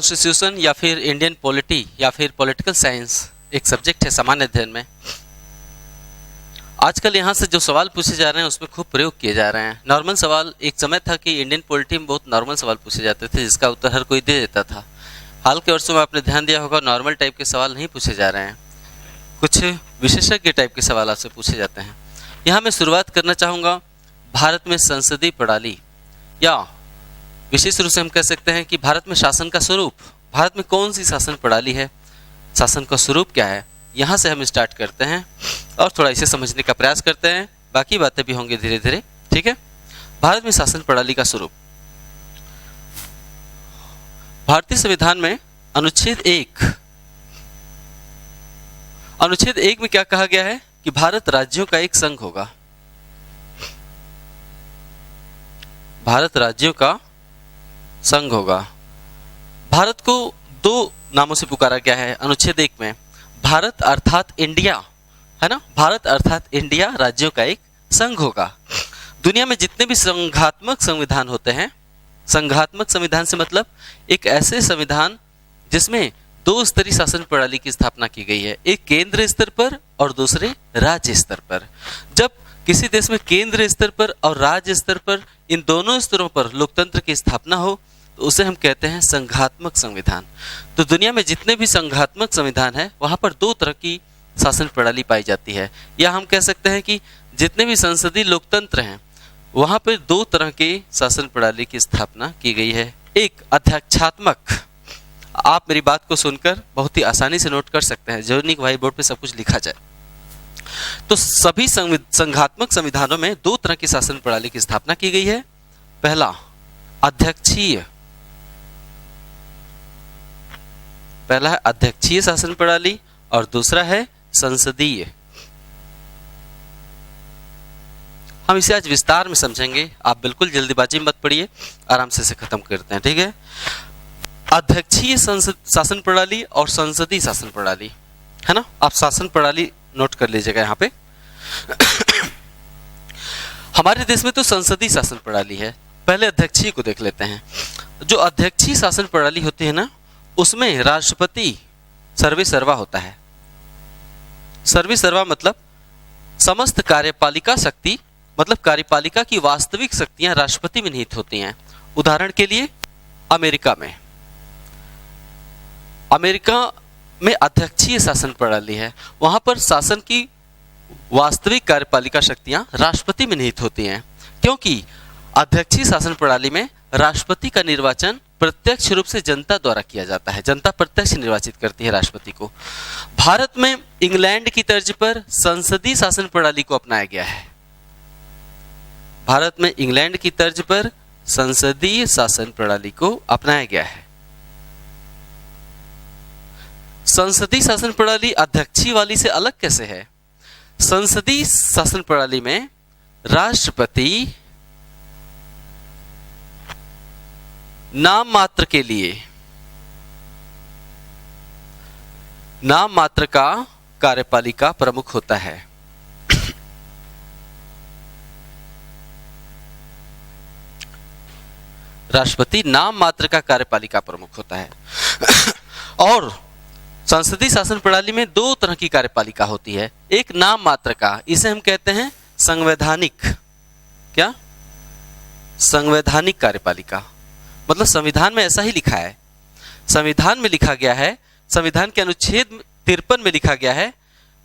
Constitution या फिर Indian polity या फिर पॉलिटिकल साइंस एक सब्जेक्ट है सामान्य अध्ययन में। आजकल यहाँ से जो सवाल पूछे जा रहे हैं उसमें खूब प्रयोग किए जा रहे हैं। नॉर्मल सवाल, एक समय था कि इंडियन पॉलिटी में बहुत नॉर्मल सवाल पूछे जाते थे जिसका उत्तर हर कोई दे देता था। हाल के वर्षों में आपने ध्यान दिया होगा नॉर्मल टाइप के सवाल नहीं पूछे जा रहे हैं, कुछ विशेषज्ञ टाइप के सवाल आपसे पूछे जाते हैं। यहाँ मैं शुरुआत करना चाहूँगा भारत में संसदीय प्रणाली, या विशेष रूप से हम कह सकते हैं कि भारत में शासन का स्वरूप, भारत में कौन सी शासन प्रणाली है, शासन का स्वरूप क्या है, यहाँ से हम स्टार्ट करते हैं और थोड़ा इसे समझने का प्रयास करते हैं। बाकी बातें भी होंगी धीरे धीरे, ठीक है। भारत में शासन प्रणाली का स्वरूप, भारतीय संविधान में अनुच्छेद 1 में क्या कहा गया है कि भारत राज्यों का एक संघ होगा। भारत राज्यों का संघ होगा। भारत को दो नामों से पुकारा गया है अनुच्छेद 1 में। भारत अर्थात इंडिया, है ना, भारत अर्थात इंडिया राज्यों का एक संघ होगा। दुनिया में जितने भी संघात्मक संविधान होते हैं, संघात्मक संविधान से मतलब एक ऐसे संविधान जिसमें दो स्तरीय शासन प्रणाली की स्थापना की गई है, एक केंद्र स्तर पर और दूसरे राज्य स्तर पर। जब किसी देश में केंद्र स्तर पर और राज्य स्तर पर, इन दोनों स्तरों पर लोकतंत्र की स्थापना हो तो उसे हम कहते हैं संघात्मक संविधान। तो दुनिया में जितने भी संघात्मक संविधान है वहां पर दो तरह की शासन प्रणाली पाई जाती है, या हम कह सकते हैं कि जितने भी संसदीय लोकतंत्र हैं वहां पर दो तरह के शासन प्रणाली की स्थापना की गई है। एक अध्यक्षात्मक, आप मेरी बात को सुनकर बहुत ही आसानी से नोट कर सकते हैं, जरूरी नहीं कि व्हाइट बोर्ड पे सब कुछ लिखा जाए। तो सभी संघात्मक संविधानों में दो तरह की शासन प्रणाली की स्थापना की गई है। पहला है अध्यक्षीय शासन प्रणाली और दूसरा है संसदीय। हम इसे आज विस्तार में समझेंगे, आप बिल्कुल जल्दीबाजी मत पड़िए, आराम से इसे खत्म करते हैं, ठीक है। अध्यक्षीय शासन प्रणाली और संसदीय शासन प्रणाली, है ना, आप शासन प्रणाली नोट कर लीजिएगा यहाँ पे। हमारे देश में तो संसदीय शासन प्रणाली है। पहले अध्यक्षीय को देख लेते हैं। जो अध्यक्षीय शासन प्रणाली होती है ना, उसमें राष्ट्रपति सर्वे सर्वा होता है। सर्वे सर्वा मतलब समस्त कार्यपालिका शक्ति, मतलब कार्यपालिका की वास्तविक शक्तियां राष्ट्रपति में निहित होती हैं। उदाहरण के लिए अमेरिका में अध्यक्षीय शासन प्रणाली है, वहां पर शासन की वास्तविक कार्यपालिका शक्तियां राष्ट्रपति में निहित होती हैं, क्योंकि अध्यक्षीय शासन प्रणाली में राष्ट्रपति का निर्वाचन प्रत्यक्ष रूप से जनता द्वारा किया जाता है, जनता प्रत्यक्ष निर्वाचित करती है राष्ट्रपति को। भारत में इंग्लैंड की तर्ज पर संसदीय शासन प्रणाली को अपनाया गया है। भारत में इंग्लैंड की तर्ज पर संसदीय शासन प्रणाली को अपनाया गया है। संसदीय शासन प्रणाली अध्यक्षीय वाली से अलग कैसे है? संसदीय शासन प्रणाली में राष्ट्रपति नाम मात्र का कार्यपालिका प्रमुख होता है। राष्ट्रपति नाम मात्र का कार्यपालिका प्रमुख होता है। और संसदीय शासन प्रणाली में दो तरह की कार्यपालिका होती है। एक नाम मात्र का, इसे हम कहते हैं संवैधानिक, क्या, संवैधानिक कार्यपालिका। मतलब संविधान में ऐसा ही लिखा है, संविधान में लिखा गया है, संविधान के अनुच्छेद 53 में लिखा गया है।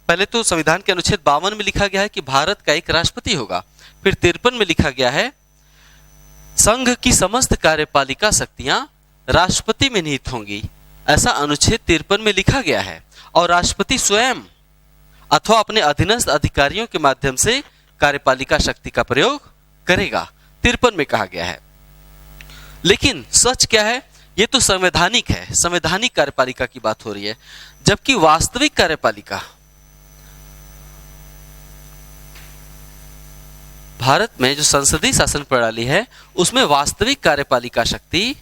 पहले तो संविधान के अनुच्छेद 52 में लिखा गया है कि भारत का एक राष्ट्रपति होगा, फिर 53 में लिखा गया है संघ की समस्त कार्यपालिका शक्तियां राष्ट्रपति में निहित होंगी, ऐसा अनुच्छेद 53 में लिखा गया है। और राष्ट्रपति स्वयं अथवा अपने अधीनस्थ अधिकारियों के माध्यम से कार्यपालिका शक्ति का प्रयोग करेगा, 53 में कहा गया है। लेकिन सच क्या है? ये तो संवैधानिक है, संवैधानिक कार्यपालिका की बात हो रही है, जबकि वास्तविक कार्यपालिका, भारत में जो संसदीय शासन प्रणाली है उसमें वास्तविक कार्यपालिका शक्ति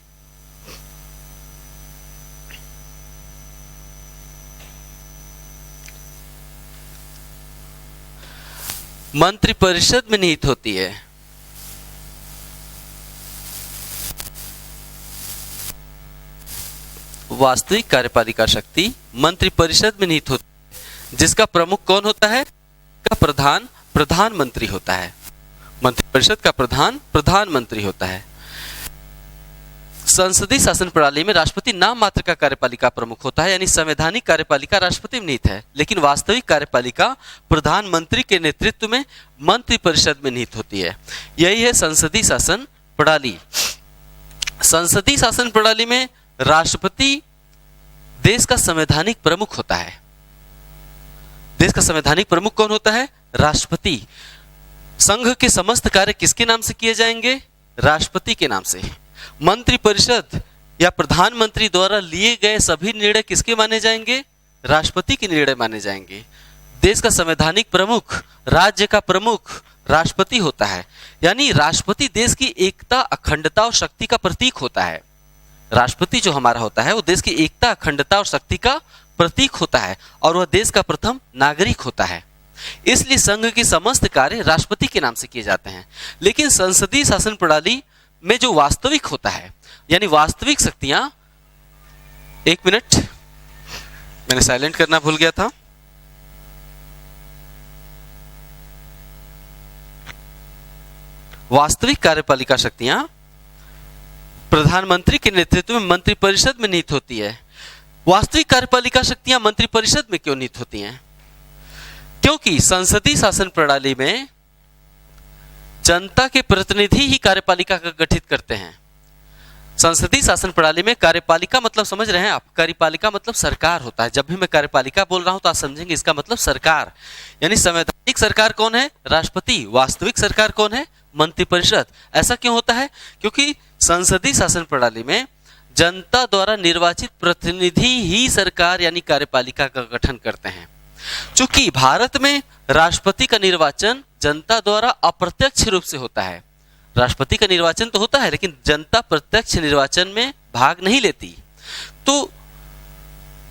मंत्रिपरिषद में निहित होती है। वास्तविक कार्यपालिका शक्ति मंत्रिपरिषद में निहित होती है, जिसका प्रमुख कौन होता है? का प्रधान प्रधानमंत्री होता है। मंत्रिपरिषद का प्रधान प्रधानमंत्री होता है। संसदीय शासन प्रणाली में राष्ट्रपति नाम मात्र का कार्यपालिका प्रमुख होता है, यानी संवैधानिक कार्यपालिका राष्ट्रपति में निहित है, लेकिन वास्तविक कार्यपालिका प्रधानमंत्री के नेतृत्व में मंत्रिपरिषद में निहित होती है। यही है संसदीय शासन प्रणाली। संसदीय शासन प्रणाली में राष्ट्रपति देश का संवैधानिक प्रमुख होता है। देश का संवैधानिक प्रमुख कौन होता है? राष्ट्रपति। संघ के समस्त कार्य किसके नाम से किए जाएंगे? राष्ट्रपति के नाम से। मंत्रिपरिषद या प्रधानमंत्री द्वारा लिए गए सभी निर्णय किसके माने जाएंगे? राष्ट्रपति के निर्णय माने जाएंगे। देश का संवैधानिक प्रमुख, राज्य का प्रमुख राष्ट्रपति होता है, यानी राष्ट्रपति देश की एकता, अखंडता और शक्ति का प्रतीक होता है। राष्ट्रपति जो हमारा होता है वो देश की एकता, अखंडता और शक्ति का प्रतीक होता है और वह देश का प्रथम नागरिक होता है। इसलिए संघ के समस्त कार्य राष्ट्रपति के नाम से किए जाते हैं। लेकिन संसदीय शासन प्रणाली में जो वास्तविक होता है, यानी वास्तविक शक्तियां, एक मिनट मैंने साइलेंट करना भूल गया था। वास्तविक कार्यपालिका शक्तियां प्रधानमंत्री के नेतृत्व में मंत्रिपरिषद में निहित होती है। वास्तविक कार्यपालिका शक्तियां मंत्रिपरिषद में क्यों निहित होती हैं? क्योंकि संसदीय शासन प्रणाली में जनता के प्रतिनिधि ही कार्यपालिका का गठित करते हैं। संसदीय शासन प्रणाली में कार्यपालिका मतलब समझ रहे हैं आप? कार्यपालिका मतलब सरकार होता है। जब भी मैं कार्यपालिका बोल रहा हूं तो आप समझेंगे इसका मतलब सरकार, यानी संवैधानिक सरकार कौन है? राष्ट्रपति। वास्तविक सरकार कौन है? मंत्रिपरिषद। ऐसा क्यों होता है? क्योंकि संसदीय शासन प्रणाली में जनता द्वारा निर्वाचित प्रतिनिधि ही सरकार यानी कार्यपालिका का गठन करते हैं। चूंकि भारत में राष्ट्रपति का निर्वाचन जनता द्वारा अप्रत्यक्ष रूप से होता है। राष्ट्रपति का निर्वाचन तो होता है लेकिन जनता प्रत्यक्ष निर्वाचन में भाग नहीं लेती। तो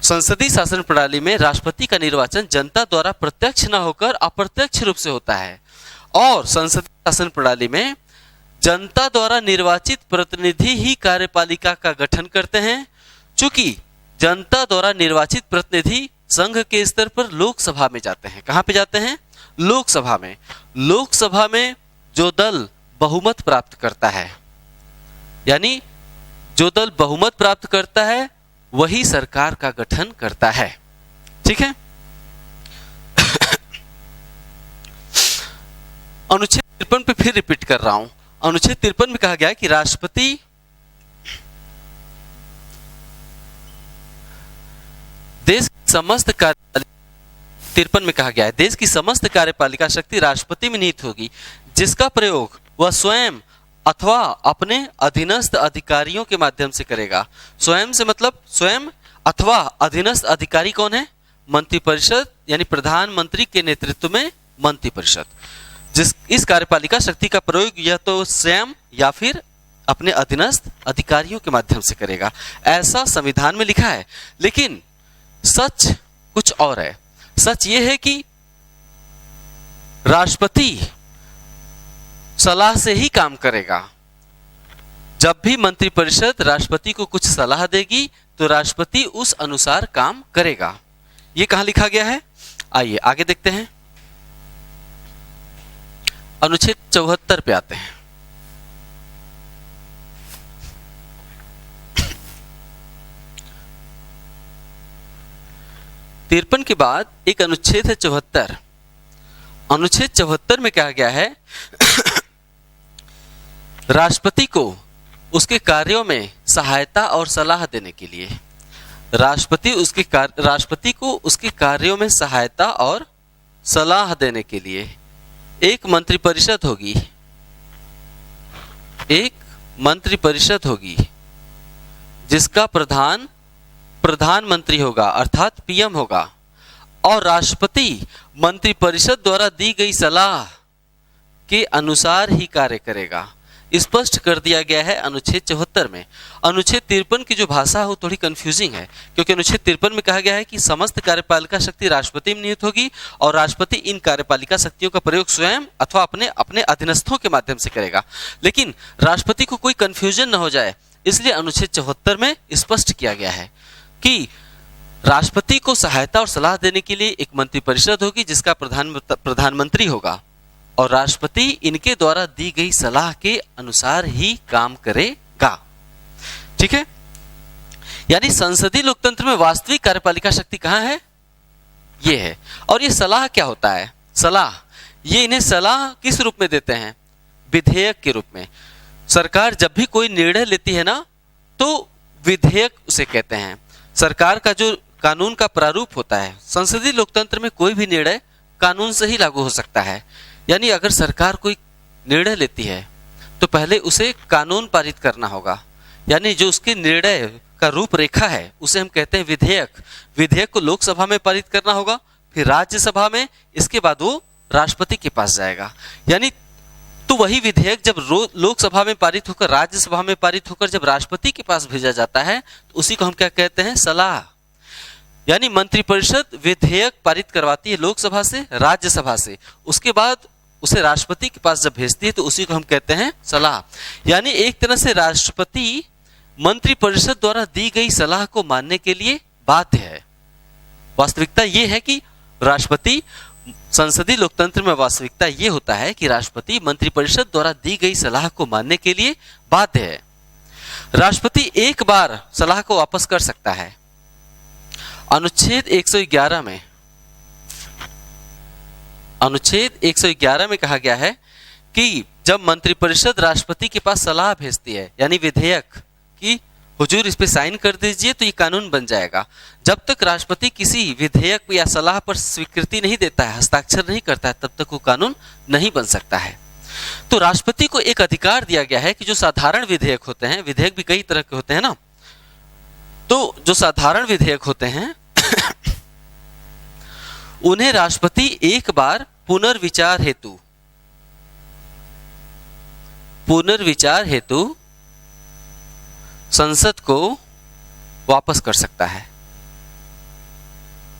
संसदीय शासन प्रणाली में राष्ट्रपति का निर्वाचन जनता द्वारा प्रत्यक्ष न होकर अप्रत्यक्ष रूप से होता है और संसदीय शासन प्रणाली में जनता द्वारा निर्वाचित प्रतिनिधि ही कार्यपालिका का गठन करते हैं। चूंकि जनता द्वारा निर्वाचित प्रतिनिधि संघ के स्तर पर लोकसभा में जाते हैं। कहां पे जाते हैं? लोकसभा में। लोकसभा में जो दल बहुमत प्राप्त करता है, यानी जो दल बहुमत प्राप्त करता है वही सरकार का गठन करता है। ठीक है। अनुच्छेद 53 पे फिर रिपीट कर रहा हूं। अनुच्छेद 53 में कहा गया है कि राष्ट्रपति देश की समस्त 53 में कहा गया है देश की समस्त कार्यपालिका शक्ति राष्ट्रपति में निहित होगी, जिसका प्रयोग वह स्वयं अथवा अपने अधीनस्थ अधिकारियों के माध्यम से करेगा। स्वयं से मतलब स्वयं अथवा अधीनस्थ अधिकारी कौन है? मंत्रिपरिषद, यानी प्रधानमंत्री के नेतृत्व में मंत्रिपरिषद। जिस इस कार्यपालिका शक्ति का प्रयोग या तो स्वयं या फिर अपने अधीनस्थ अधिकारियों के माध्यम से करेगा, ऐसा संविधान में लिखा है। लेकिन सच कुछ और है। सच यह है कि राष्ट्रपति सलाह से ही काम करेगा। जब भी मंत्रिपरिषद राष्ट्रपति को कुछ सलाह देगी तो राष्ट्रपति उस अनुसार काम करेगा। यह कहां लिखा गया है? आइए आगे देखते हैं। अनुच्छेद 74 पे आते हैं। तिरपन के बाद एक अनुच्छेद है 74। अनुच्छेद 74 में कहा गया है राष्ट्रपति को उसके कार्यों में सहायता और सलाह देने के लिए राष्ट्रपति को उसके कार्यों में सहायता और सलाह देने के लिए एक मंत्रिपरिषद होगी। एक मंत्रिपरिषद होगी जिसका प्रधान प्रधानमंत्री होगा अर्थात पीएम होगा, और राष्ट्रपति मंत्रिपरिषद द्वारा दी गई सलाह के अनुसार ही कार्य करेगा। स्पष्ट कर दिया गया है अनुच्छेद 74 में। अनुच्छेद 53 की जो भाषा है वो थोड़ी कंफ्यूजिंग है, क्योंकि अनुच्छेद 53 में कहा गया है कि समस्त कार्यपालिका शक्ति राष्ट्रपति में निहित होगी और राष्ट्रपति इन कार्यपालिका शक्तियों का प्रयोग स्वयं अथवा अपने अधीनस्थों के माध्यम से करेगा। लेकिन राष्ट्रपति को कोई कंफ्यूजन न हो जाए, इसलिए अनुच्छेद 74 में स्पष्ट किया गया है कि राष्ट्रपति को सहायता और सलाह देने के लिए एक मंत्रिपरिषद होगी जिसका प्रधानमंत्री होगा और राष्ट्रपति इनके द्वारा दी गई सलाह के अनुसार ही काम करेगा। ठीक है, यानी संसदीय लोकतंत्र में वास्तविक कार्यपालिका शक्ति कहां है? ये है। और ये सलाह क्या होता है? सलाह, ये इन्हें सलाह किस रूप में देते हैं? विधेयक के रूप में। सरकार जब भी कोई निर्णय लेती है ना, तो विधेयक उसे कहते हैं। सरकार का जो कानून का प्रारूप होता है, संसदीय लोकतंत्र में कोई भी निर्णय कानून से ही लागू हो सकता है। यानी अगर सरकार कोई निर्णय लेती है तो पहले उसे कानून पारित करना होगा, यानी जो उसके निर्णय का रूपरेखा है उसे हम कहते हैं विधेयक। विधेयक को लोकसभा में पारित करना होगा, फिर राज्यसभा में, इसके बाद वो राष्ट्रपति के पास जाएगा। यानी तो वही विधेयक जब लोकसभा में पारित होकर, राज्यसभा में पारित होकर जब राष्ट्रपति के पास भेजा जाता है तो उसी को हम क्या कहते हैं? सलाह। यानी मंत्रिपरिषद विधेयक पारित करवाती है लोकसभा से, राज्यसभा से, उसके बाद उसे राष्ट्रपति के पास जब भेजती है तो उसी को हम कहते हैं सलाह। यानी एक तरह से राष्ट्रपति मंत्रिपरिषद द्वारा दी गई सलाह को मानने के लिए बाध्य है। वास्तविकता यह है कि राष्ट्रपति, संसदीय लोकतंत्र में वास्तविकता यह होता है कि राष्ट्रपति मंत्रिपरिषद द्वारा दी गई सलाह को मानने के लिए बाध्य है। राष्ट्रपति एक बार सलाह को वापस कर सकता है। अनुच्छेद 111 में, अनुच्छेद 111 में कहा गया है कि जब मंत्रिपरिषद राष्ट्रपति के पास सलाह भेजती है, यानी विधेयक कि हुजूर इस पे साइन कर दीजिए तो ये कानून बन जाएगा, जब तक राष्ट्रपति किसी विधेयक या सलाह पर स्वीकृति नहीं देता है, हस्ताक्षर नहीं करता है, तब तक वो कानून नहीं बन सकता है। तो राष्ट्रपति को एक अधिकार दिया गया है कि जो साधारण विधेयक होते हैं, विधेयक भी कई तरह के होते हैं ना, तो जो साधारण विधेयक होते हैं उन्हें राष्ट्रपति एक बार पुनर्विचार हेतु संसद को वापस कर सकता है।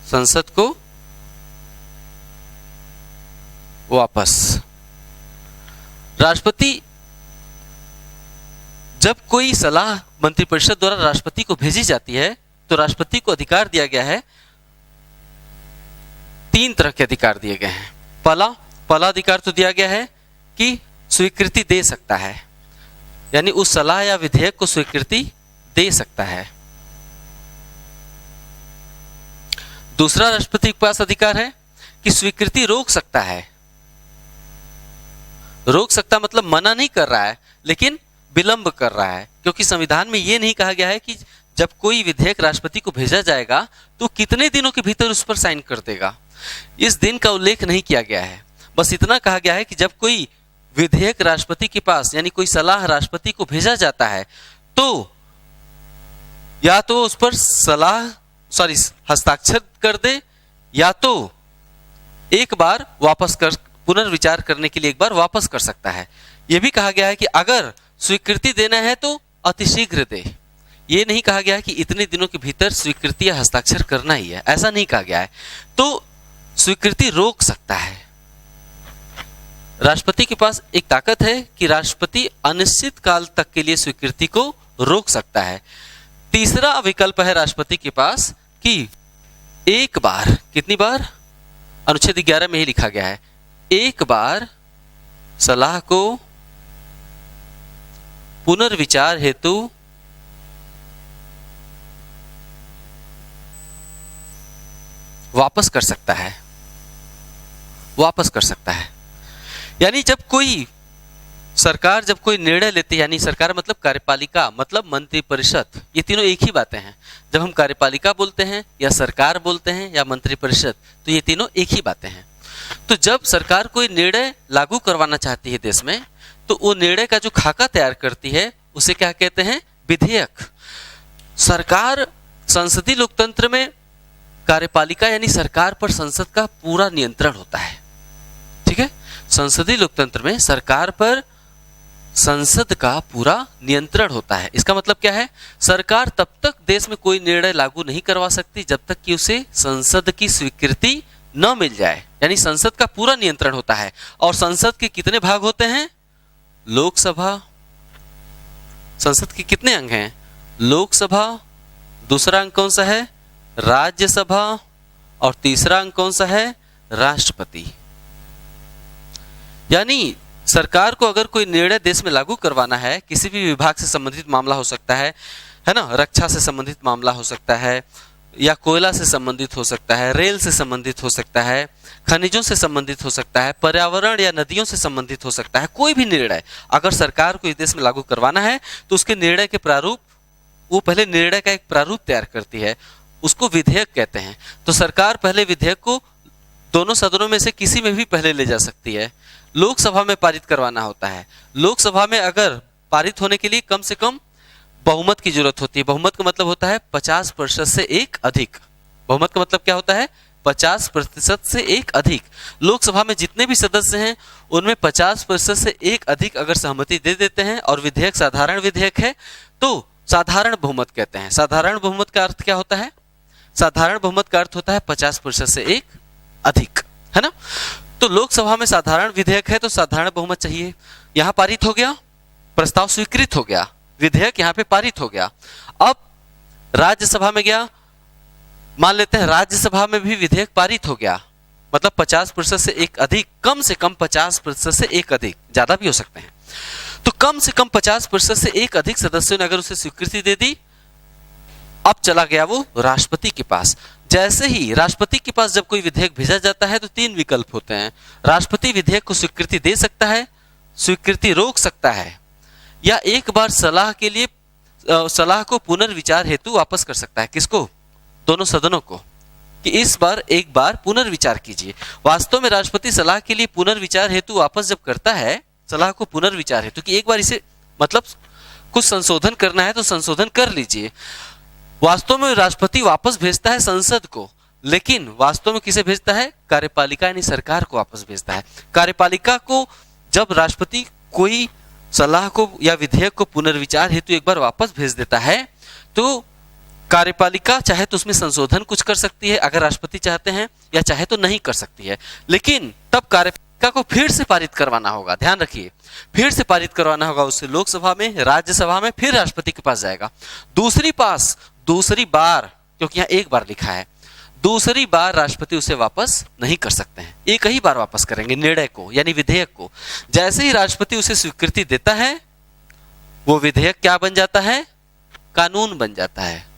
संसद को वापस, राष्ट्रपति जब कोई सलाह मंत्रिपरिषद द्वारा राष्ट्रपति को भेजी जाती है तो राष्ट्रपति को अधिकार दिया गया है, 3 तरह के अधिकार दिए गए हैं। पहला अधिकार तो दिया गया है कि स्वीकृति दे सकता है, यानी उस सलाह या विधेयक को स्वीकृति दे सकता है। दूसरा राष्ट्रपति के पास अधिकार है कि स्वीकृति रोक सकता है। रोक सकता मतलब मना नहीं कर रहा है, लेकिन विलंब कर रहा है, क्योंकि संविधान में यह नहीं कहा गया है कि जब कोई विधेयक राष्ट्रपति को भेजा जाएगा तो कितने दिनों के भीतर उस पर साइन कर देगा। इस दिन का उल्लेख नहीं किया गया है। बस इतना कहा गया है कि जब कोई विधेयक राष्ट्रपति के पास, यानी कोई सलाह राष्ट्रपति को भेजा जाता है, तो या तो उस पर हस्ताक्षर कर दे, या तो एक बार वापस कर, पुनर्विचार करने के लिए एक बार वापस कर सकता है। यह भी कहा गया है कि अगर स्वीकृति देना है तो अतिशीघ्र दे। यह नहीं कहा गया है कि इतने दिनों के भीतर स्वीकृति या हस्ताक्षर करना ही है, ऐसा नहीं कहा गया है। तो स्वीकृति रोक सकता है। राष्ट्रपति के पास एक ताकत है कि राष्ट्रपति अनिश्चित काल तक के लिए स्वीकृति को रोक सकता है। तीसरा विकल्प है राष्ट्रपति के पास कि एक बार, कितनी बार? अनुच्छेद 11 में ही लिखा गया है, एक बार सलाह को पुनर्विचार हेतु वापस कर सकता है। वापस कर सकता है यानी जब कोई सरकार जब कोई निर्णय लेती है, यानी सरकार मतलब कार्यपालिका मतलब मंत्रिपरिषद, ये तीनों एक ही बातें हैं। जब हम कार्यपालिका बोलते हैं या सरकार बोलते हैं या मंत्रिपरिषद, तो ये तीनों एक ही बातें हैं। तो जब सरकार कोई निर्णय लागू करवाना चाहती है देश में, तो वो निर्णय का जो खाका तैयार करती है उसे क्या कहते हैं? विधेयक। सरकार, संसदीय लोकतंत्र में कार्यपालिका यानी सरकार पर संसद का पूरा नियंत्रण होता है। ठीक है, संसदीय लोकतंत्र में सरकार पर संसद का पूरा नियंत्रण होता है। इसका मतलब क्या है? सरकार तब तक देश में कोई निर्णय लागू नहीं करवा सकती जब तक कि उसे संसद की स्वीकृति न मिल जाए, यानी संसद का पूरा नियंत्रण होता है। और संसद के कितने भाग होते हैं? लोकसभा, संसद के कितने अंग हैं? लोकसभा, दूसरा अंग कौन सा है? राज्यसभा, और तीसरा अंग कौन सा है? राष्ट्रपति। यानी सरकार को अगर कोई निर्णय देश में लागू करवाना है, किसी भी विभाग से संबंधित मामला हो सकता है ना, रक्षा से संबंधित मामला हो सकता है, या कोयला से संबंधित हो सकता है, रेल से संबंधित हो सकता है, खनिजों से संबंधित हो सकता है, पर्यावरण या नदियों से संबंधित हो सकता है, कोई भी निर्णय अगर सरकार को इस देश में लागू करवाना है तो उसके निर्णय के प्रारूप, वो पहले निर्णय का एक प्रारूप तैयार करती है, उसको विधेयक कहते हैं। तो सरकार पहले विधेयक को दोनों सदनों में से किसी में भी पहले ले जा सकती है। लोकसभा में पारित करवाना होता है। लोकसभा में अगर पारित होने के लिए कम से कम बहुमत की जरूरत होती है। बहुमत का मतलब होता है 50% से एक अधिक। बहुमत का मतलब क्या होता है? 50% से एक अधिक। लोकसभा में जितने भी सदस्य हैं उनमें 50% से एक अधिक अगर सहमति दे देते हैं और विधेयक साधारण विधेयक है तो साधारण बहुमत कहते हैं। साधारण बहुमत का अर्थ क्या होता है? साधारण बहुमत का अर्थ होता है 50% से एक अधिक, है ना। तो लोकसभा में साधारण विधेयक है तो साधारण बहुमत चाहिए। यहां पारित हो गया, प्रस्ताव स्वीकृत हो गया, विधेयक यहां पे पारित हो गया। अब राज्यसभा में गया, मान लेते हैं राज्यसभा में भी विधेयक पारित हो गया, मतलब 50% से एक अधिक, कम से कम 50% से एक अधिक, ज्यादा भी हो सकते हैं। तो कम से कम 50% से एक अधिक सदस्यों ने अगर उसे स्वीकृति दे दी, अब चला गया वो राष्ट्रपति के पास। जैसे ही राष्ट्रपति के पास जब कोई विधेयक भेजा जाता है तो तीन विकल्प होते हैं। राष्ट्रपति विधेयक को स्वीकृति दे सकता है, स्वीकृति रोक सकता है, या एक बार सलाह के लिए सलाह को पुनर्विचार हेतु वापस कर सकता है। किसको? दोनों सदनों को, कि इस बार एक बार पुनर्विचार कीजिए। वास्तव में राष्ट्रपति सलाह के लिए पुनर्विचार हेतु वापस जब करता है, सलाह को पुनर्विचार हेतु, कि एक बार इसे मतलब कुछ संशोधन करना है तो संशोधन कर लीजिए, वास्तव में राष्ट्रपति वापस भेजता है संसद को, लेकिन वास्तव में किसे भेजता है? कार्यपालिका यानी सरकार को वापस भेजता है। कार्यपालिका को जब राष्ट्रपति कोई सलाह को या विधेयक को पुनर्विचार हेतु एक बार वापस भेज देता है तो कार्यपालिका चाहे तो उसमें संशोधन कुछ कर सकती है अगर राष्ट्रपति चाहते हैं, या चाहे तो नहीं कर सकती है। लेकिन तब कार्यपालिका को फिर से पारित करवाना होगा, ध्यान रखिए, फिर से पारित करवाना होगा उसे लोकसभा में, राज्यसभा में, फिर राष्ट्रपति के पास जाएगा। दूसरी बार, क्योंकि यहां एक बार लिखा है, दूसरी बार राष्ट्रपति उसे वापस नहीं कर सकते हैं, एक ही बार वापस करेंगे निर्णय को यानी विधेयक को। जैसे ही राष्ट्रपति उसे स्वीकृति देता है वो विधेयक क्या बन जाता है? कानून बन जाता है।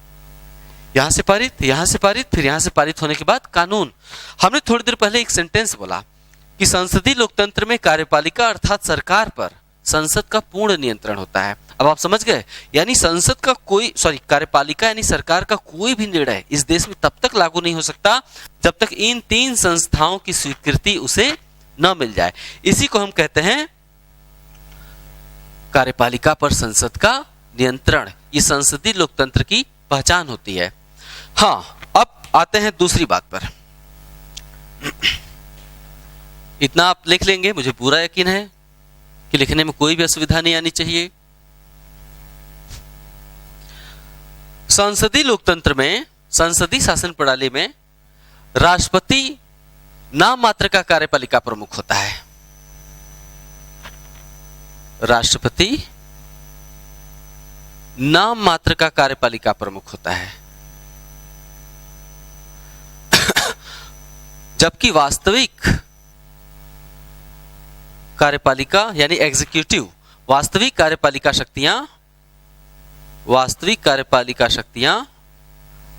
यहां से पारित, यहां से पारित, फिर यहां से पारित होने के बाद कानून। हमने थोड़ी देर पहले एक सेंटेंस बोला कि संसदीय लोकतंत्र में कार्यपालिका अर्थात सरकार पर संसद का पूर्ण नियंत्रण होता है। अब आप समझ गए, यानी संसद का कोई कार्यपालिका यानी सरकार का कोई भी निर्णय इस देश में तब तक लागू नहीं हो सकता जब तक इन तीन संस्थाओं की स्वीकृति उसे न मिल जाए। इसी को हम कहते हैं कार्यपालिका पर संसद का नियंत्रण। ये संसदीय लोकतंत्र की पहचान होती है। हाँ, अब आते हैं दूसरी बात पर। इतना आप लिख लेंगे, मुझे पूरा यकीन है कि लिखने में कोई भी असुविधा नहीं आनी चाहिए। संसदीय लोकतंत्र में, संसदीय शासन प्रणाली में राष्ट्रपति नाम मात्र का कार्यपालिका प्रमुख होता है। राष्ट्रपति नाम मात्र का कार्यपालिका प्रमुख होता है, जबकि वास्तविक कार्यपालिका यानी एग्जीक्यूटिव, वास्तविक कार्यपालिका शक्तियां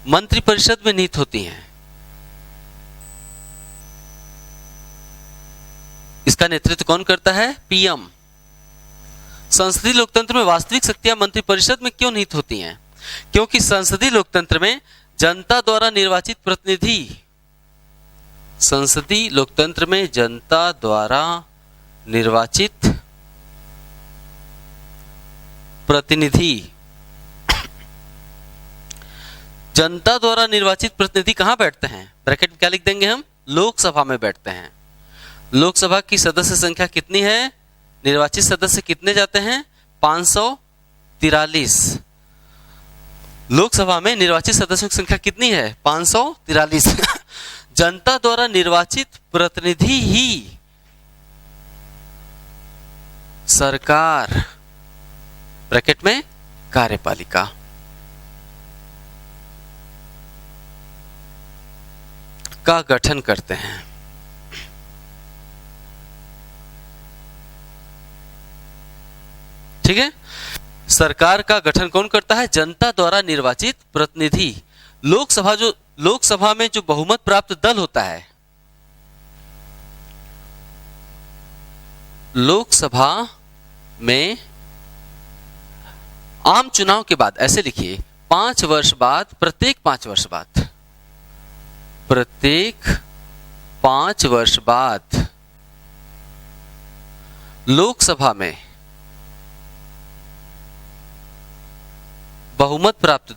मंत्रिपरिषद में निहित होती हैं। इसका नेतृत्व कौन करता है? पीएम। संसदीय लोकतंत्र में वास्तविक शक्तियां मंत्रिपरिषद में क्यों निहित होती हैं? क्योंकि संसदीय लोकतंत्र में जनता द्वारा निर्वाचित प्रतिनिधि, संसदीय लोकतंत्र में जनता द्वारा निर्वाचित प्रतिनिधि, जनता द्वारा निर्वाचित प्रतिनिधि कहां बैठते हैं? ब्रैकेट में क्या लिख देंगे हम? लोकसभा में बैठते हैं। लोकसभा की सदस्य संख्या कितनी है? निर्वाचित सदस्य कितने जाते हैं? 543। लोकसभा में निर्वाचित सदस्यों की संख्या कितनी है? 543। जनता द्वारा निर्वाचित प्रतिनिधि ही सरकार, ब्रैकेट में कार्यपालिका। का गठन करते हैं। ठीक है, सरकार का गठन कौन करता है? जनता द्वारा निर्वाचित प्रतिनिधि। लोकसभा में जो बहुमत प्राप्त दल होता है, लोकसभा में आम चुनाव के बाद, ऐसे लिखिए, 5 वर्ष बाद, प्रत्येक 5 वर्ष बाद, प्रत्येक 5 वर्ष बाद लोकसभा में बहुमत प्राप्त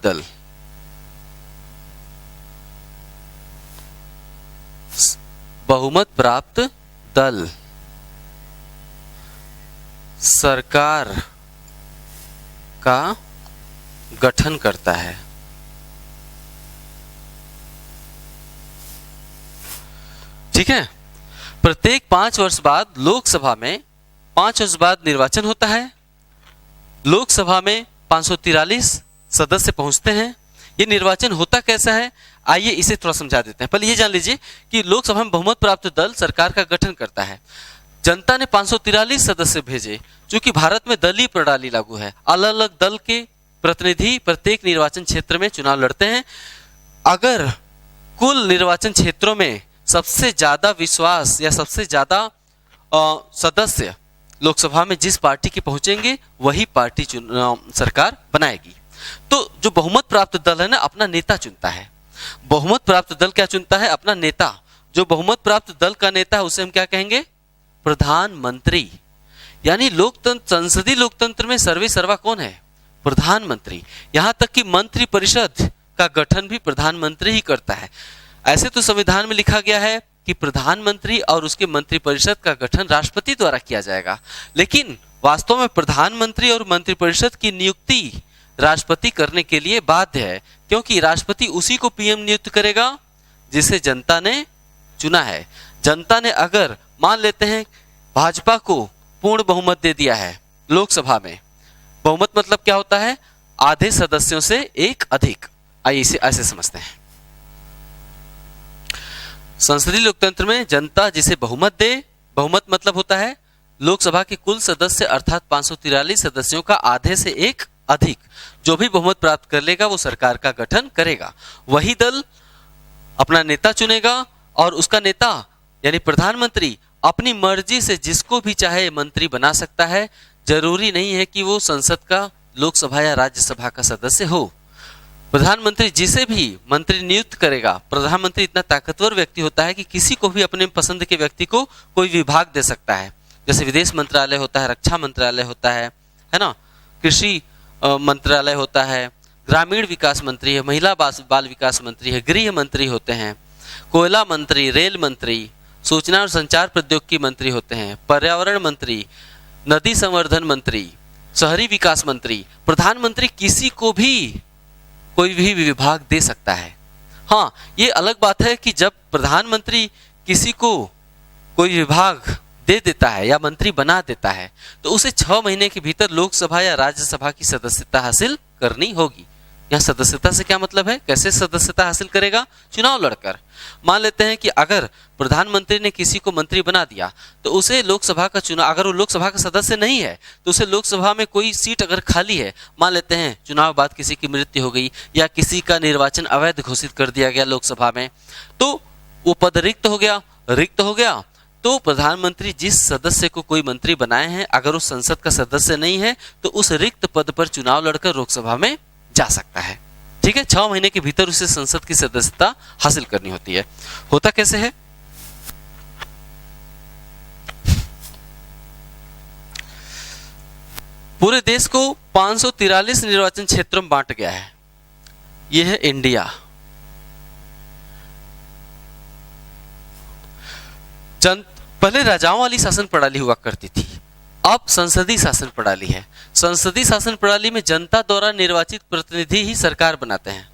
दल सरकार का गठन करता है। ठीक है, प्रत्येक 5 वर्ष बाद लोकसभा में, 5 वर्ष बाद निर्वाचन होता है। लोकसभा में 543 सदस्य पहुंचते हैं। ये निर्वाचन होता कैसा है, आइए इसे थोड़ा समझा देते हैं। पहले ये जान लीजिए कि लोकसभा में बहुमत प्राप्त दल सरकार का गठन करता है। जनता ने 543 सदस्य भेजे। चूंकि भारत में दलीय प्रणाली लागू है, अलग अलग दल के प्रतिनिधि प्रत्येक निर्वाचन क्षेत्र में चुनाव लड़ते हैं। अगर कुल निर्वाचन क्षेत्रों में सबसे ज्यादा विश्वास या सबसे ज्यादा सदस्य लोकसभा में जिस पार्टी के पहुंचेंगे, वही पार्टी सरकार बनाएगी। तो जो बहुमत प्राप्त दल है ना, अपना नेता चुनता है। बहुमत प्राप्त दल क्या चुनता है? अपना नेता। जो बहुमत प्राप्त दल का नेता है, उसे हम क्या कहेंगे? प्रधानमंत्री। यानी लोकतंत्र, संसदीय लोकतंत्र में सर्वे सर्वा कौन है? प्रधानमंत्री। यहां तक कि मंत्री परिषद का गठन भी प्रधानमंत्री ही करता है। ऐसे तो संविधान में लिखा गया है कि प्रधानमंत्री और उसके मंत्रिपरिषद का गठन राष्ट्रपति द्वारा किया जाएगा, लेकिन वास्तव में प्रधानमंत्री और मंत्रिपरिषद की नियुक्ति राष्ट्रपति करने के लिए बाध्य है, क्योंकि राष्ट्रपति उसी को पीएम नियुक्त करेगा जिसे जनता ने चुना है। जनता ने अगर मान लेते हैं भाजपा को पूर्ण बहुमत दे दिया है लोकसभा में, बहुमत मतलब क्या होता है? आधे सदस्यों से एक अधिक। आइए इसे ऐसे समझते हैं। संसदीय लोकतंत्र में जनता जिसे बहुमत दे, बहुमत मतलब होता है लोकसभा के कुल सदस्य अर्थात 543 सदस्यों का आधे से एक अधिक, जो भी बहुमत प्राप्त कर लेगा वो सरकार का गठन करेगा। वही दल अपना नेता चुनेगा और उसका नेता यानी प्रधानमंत्री अपनी मर्जी से जिसको भी चाहे मंत्री बना सकता है। जरूरी नहीं है कि वो संसद का, लोकसभा या राज्यसभा का सदस्य हो। प्रधानमंत्री जिसे भी मंत्री नियुक्त करेगा, प्रधानमंत्री इतना ताकतवर व्यक्ति होता है कि किसी को भी अपने पसंद के व्यक्ति को कोई विभाग दे सकता है। जैसे विदेश मंत्रालय होता है, रक्षा मंत्रालय होता है ना, कृषि मंत्रालय होता है, ग्रामीण विकास मंत्री है, महिला बाल विकास मंत्री है, गृह मंत्री होते हैं, कोयला मंत्री, रेल मंत्री, सूचना और संचार प्रौद्योगिकी मंत्री होते हैं, पर्यावरण मंत्री, नदी संवर्धन मंत्री, शहरी विकास मंत्री। प्रधानमंत्री किसी को भी कोई भी विभाग दे सकता है। हाँ, ये अलग बात है कि जब प्रधानमंत्री किसी को कोई विभाग दे देता है या मंत्री बना देता है, तो उसे 6 महीने के भीतर लोकसभा या राज्यसभा की सदस्यता हासिल करनी होगी। यहाँ सदस्यता से क्या मतलब है? कैसे सदस्यता हासिल करेगा? चुनाव लड़कर। मान लेते हैं कि अगर प्रधानमंत्री ने किसी को मंत्री बना दिया, तो उसे लोकसभा का चुनाव, अगर वो लोकसभा का सदस्य नहीं है, तो उसे लोकसभा में कोई सीट अगर खाली है, मान लेते हैं चुनाव बाद किसी की मृत्यु हो गई या किसी का निर्वाचन अवैध घोषित कर दिया गया लोकसभा में, तो वो पद रिक्त हो गया। तो प्रधानमंत्री जिस सदस्य को कोई मंत्री बनाए हैं, अगर वो संसद का सदस्य नहीं है, तो उस रिक्त पद पर चुनाव लड़कर लोकसभा में जा सकता है। ठीक है, 6 महीने के भीतर उसे संसद की सदस्यता हासिल करनी होती है। होता कैसे है? पूरे देश को 543 निर्वाचन क्षेत्रों में बांट गया है। यह है इंडिया। पहले राजाओं वाली शासन प्रणाली हुआ करती थी, अब संसदीय शासन प्रणाली है। संसदीय शासन प्रणाली में जनता द्वारा निर्वाचित प्रतिनिधि ही सरकार बनाते हैं।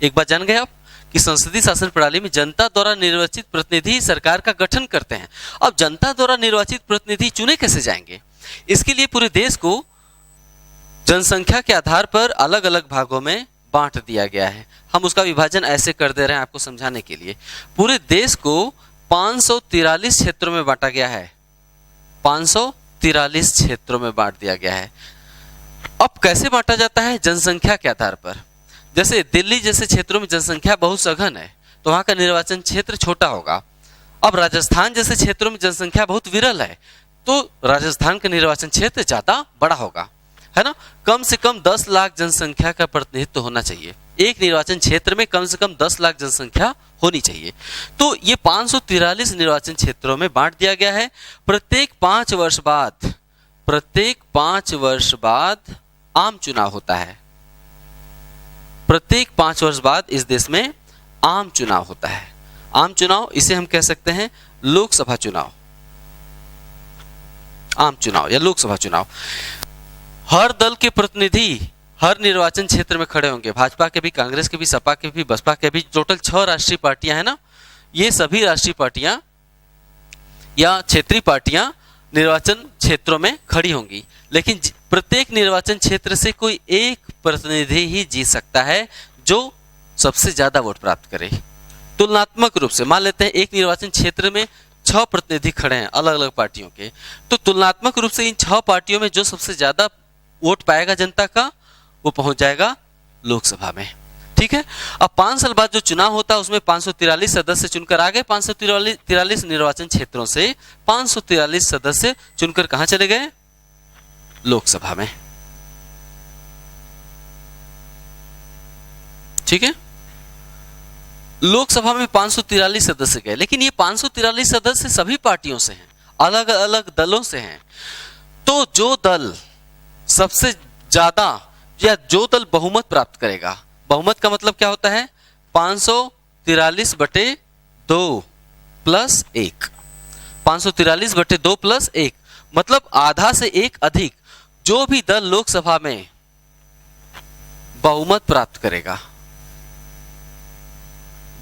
एक बात जान गए आप कि संसदीय शासन प्रणाली में जनता द्वारा निर्वाचित प्रतिनिधि सरकार का गठन करते हैं। अब जनता द्वारा निर्वाचित प्रतिनिधि चुने कैसे जाएंगे? इसके लिए पूरे देश को जनसंख्या के आधार पर अलग अलग भागों में बांट दिया गया है। हम उसका विभाजन ऐसे कर दे रहे हैं आपको समझाने के लिए। पूरे देश को 543 क्षेत्रों में बांटा गया है, 543 क्षेत्रों में बांट दिया गया है। अब कैसे बांटा जाता है? जनसंख्या के आधार पर। जैसे दिल्ली जैसे क्षेत्रों में जनसंख्या बहुत सघन है तो वहां का निर्वाचन क्षेत्र छोटा होगा। अब राजस्थान जैसे क्षेत्रों में जनसंख्या बहुत विरल है तो राजस्थान का निर्वाचन क्षेत्र ज्यादा बड़ा होगा, है ना। कम से कम 10 लाख जनसंख्या का प्रतिनिधित्व होना चाहिए। एक निर्वाचन क्षेत्र में कम से कम 10 लाख जनसंख्या होनी चाहिए। तो ये 543 निर्वाचन क्षेत्रों में बांट दिया गया है। प्रत्येक 5 वर्ष बाद आम चुनाव होता है। प्रत्येक 5 वर्ष बाद इस देश में आम चुनाव होता है। आम चुनाव, इसे हम कह सकते हैं लोकसभा चुनाव, आम चुनाव या लोकसभा चुनाव। हर दल के प्रतिनिधि हर निर्वाचन क्षेत्र में खड़े होंगे। भाजपा के भी, कांग्रेस के भी, सपा के भी, बसपा के भी। टोटल 6 राष्ट्रीय पार्टियां हैं ना। ये सभी राष्ट्रीय पार्टियां या क्षेत्रीय पार्टियां निर्वाचन क्षेत्रों में खड़ी होंगी। लेकिन प्रत्येक निर्वाचन क्षेत्र से कोई एक प्रतिनिधि ही जीत सकता है जो सबसे ज्यादा वोट प्राप्त करे। तुलनात्मक रूप से मान लेते हैं एक निर्वाचन क्षेत्र में 6 प्रतिनिधि खड़े हैं अलग अलग पार्टियों के, तो तुलनात्मक रूप से इन 6 पार्टियों में जो सबसे ज्यादा वोट पाएगा जनता का, वो पहुंच जाएगा लोकसभा में। ठीक है। अब 5 साल बाद जो चुनाव होता है उसमें 543 सदस्य चुनकर आ गए। 543 निर्वाचन क्षेत्रों से 543 सदस्य चुनकर कहां चले गए? लोकसभा में। ठीक है। लोकसभा में 543 सदस्य गए, लेकिन ये 543 सदस्य सभी पार्टियों से हैं, अलग अलग दलों से हैं। तो जो दल सबसे ज्यादा या जो दल बहुमत प्राप्त करेगा, बहुमत का मतलब क्या होता है? 543/2 प्लस 1, 543/2 प्लस 1 मतलब आधा से एक अधिक। जो भी दल लोकसभा में बहुमत प्राप्त करेगा,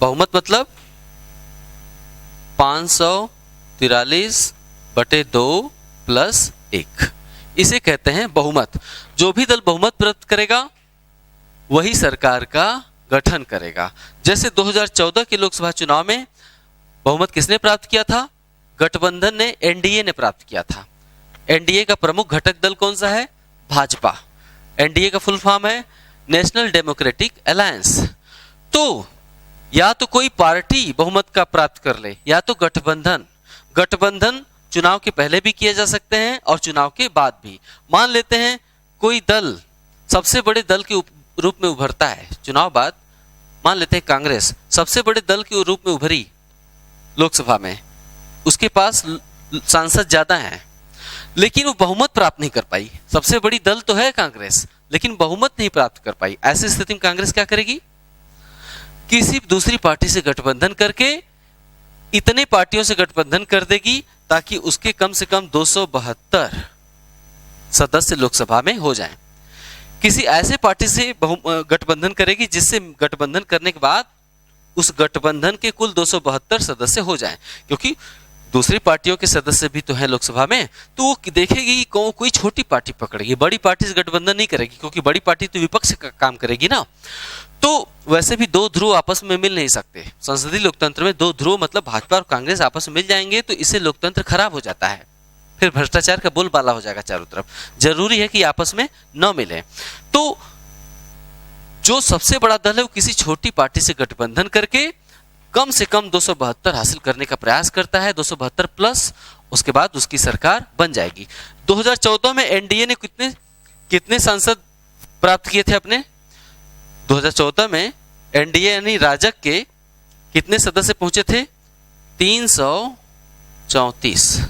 बहुमत मतलब 543/2 प्लस 1, इसे कहते हैं बहुमत। जो भी दल बहुमत प्राप्त करेगा वही सरकार का गठन करेगा। जैसे 2014 के लोकसभा चुनाव में बहुमत किसने प्राप्त किया था? गठबंधन ने, एनडीए ने प्राप्त किया था। एनडीए का प्रमुख घटक दल कौन सा है? भाजपा। एनडीए का फुल फॉर्म है नेशनल डेमोक्रेटिक अलायंस। तो या तो कोई पार्टी बहुमत का प्राप्त कर ले या तो गठबंधन। गठबंधन चुनाव के पहले भी किए जा सकते हैं और चुनाव के बाद भी। मान लेते हैं कोई दल सबसे बड़े दल के रूप में उभरता है चुनाव बाद, मान लेते हैं कांग्रेस सबसे बड़े दल के रूप में उभरी लोकसभा में, उसके पास सांसद ज्यादा हैं लेकिन वो बहुमत प्राप्त नहीं कर पाई। सबसे बड़ी दल तो है कांग्रेस लेकिन बहुमत नहीं प्राप्त कर पाई। ऐसी स्थिति में कांग्रेस क्या करेगी? किसी दूसरी पार्टी से गठबंधन करके इतने पार्टियों से गठबंधन कर देगी ताकि उसके कम से कम 272 सदस्य लोकसभा में हो जाएं। किसी ऐसे पार्टी से गठबंधन करेगी जिससे गठबंधन करने के बाद उस गठबंधन के कुल 272 सदस्य हो जाएं, क्योंकि दूसरी पार्टियों के सदस्य भी तो हैं लोकसभा में। तो वो देखेगी कोई छोटी पार्टी पकड़ेगी, बड़ी पार्टी से गठबंधन नहीं करेगी क्योंकि बड़ी पार्टी तो विपक्ष का काम करेगी ना। तो वैसे भी 2 ध्रुव आपस में मिल नहीं सकते। संसदीय लोकतंत्र में 2 ध्रुव मतलब भाजपा और कांग्रेस आपस में मिल जाएंगे तो इससे लोकतंत्र खराब हो जाता है, फिर भ्रष्टाचार का बोलबाला हो जाएगा चारों तरफ। जरूरी है कि आपस में न मिले। तो जो सबसे बड़ा दल है वो किसी छोटी पार्टी से गठबंधन करके कम से कम 272 हासिल करने का प्रयास करता है, 272 प्लस, उसके बाद उसकी सरकार बन जाएगी। 2014 में एनडीए ने कितने सांसद प्राप्त किए थे अपने? 2014 में एनडीए यानी राजग के कितने सदस्य पहुंचे थे? 334।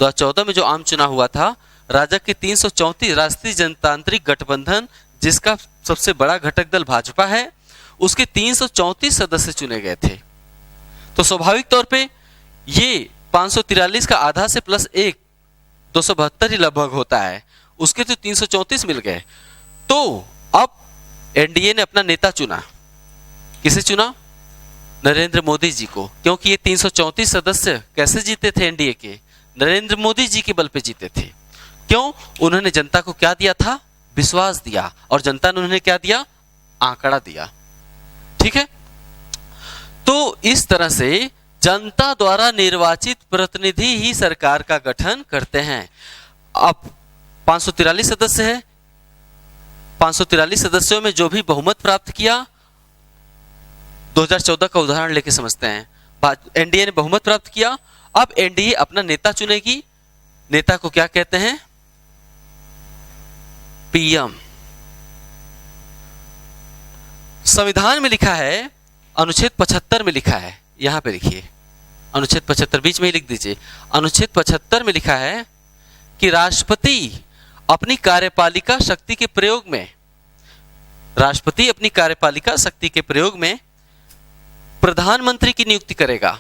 2014 में जो आम चुनाव हुआ था, राजग के 334, राष्ट्रीय जनतांत्रिक गठबंधन जिसका सबसे बड़ा घटक दल भाजपा है, उसके 334 सदस्य चुने गए थे। तो स्वाभाविक तौर पे ये 543 का आधा से प्लस 1 272 ही लगभग होता है, उसके तो 334 मिल गए। तो अब एनडीए ने अपना नेता चुना। किसे चुना? नरेंद्र मोदी जी को। क्योंकि ये 334 सदस्य कैसे जीते थे एनडीए के? नरेंद्र मोदी जी के बल पे जीते थे। क्यों? उन्होंने जनता को क्या दिया था? विश्वास दिया और जनता ने उन्हें क्या दिया, आंकड़ा दिया। ठीक है, तो इस तरह से जनता द्वारा निर्वाचित प्रतिनिधि ही सरकार का गठन करते हैं। अब 543 सदस्य है, 543 सदस्यों में जो भी बहुमत प्राप्त किया, 2014 का उदाहरण लेके समझते हैं। एनडीए ने बहुमत प्राप्त किया, अब एनडीए अपना नेता चुनेगी। नेता को क्या कहते हैं, पीएम। संविधान में लिखा है, अनुच्छेद 75 में लिखा है, यहां पे लिखिए, अनुच्छेद 75 बीच में ही लिख दीजिए। अनुच्छेद 75 में लिखा है कि राष्ट्रपति अपनी कार्यपालिका शक्ति के प्रयोग में, राष्ट्रपति अपनी कार्यपालिका शक्ति के प्रयोग में प्रधानमंत्री की नियुक्ति करेगा।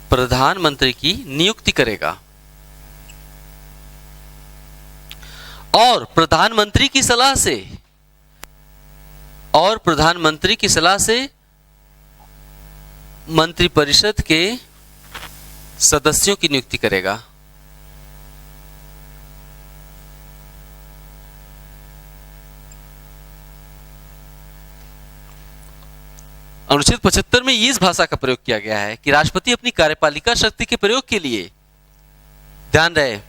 प्रधानमंत्री की नियुक्ति करेगा और प्रधानमंत्री की सलाह से, और प्रधानमंत्री की सलाह से मंत्रिपरिषद के सदस्यों की नियुक्ति करेगा। अनुच्छेद 75 में इस भाषा का प्रयोग किया गया है कि राष्ट्रपति अपनी कार्यपालिका शक्ति के प्रयोग के लिए, ध्यान रहे,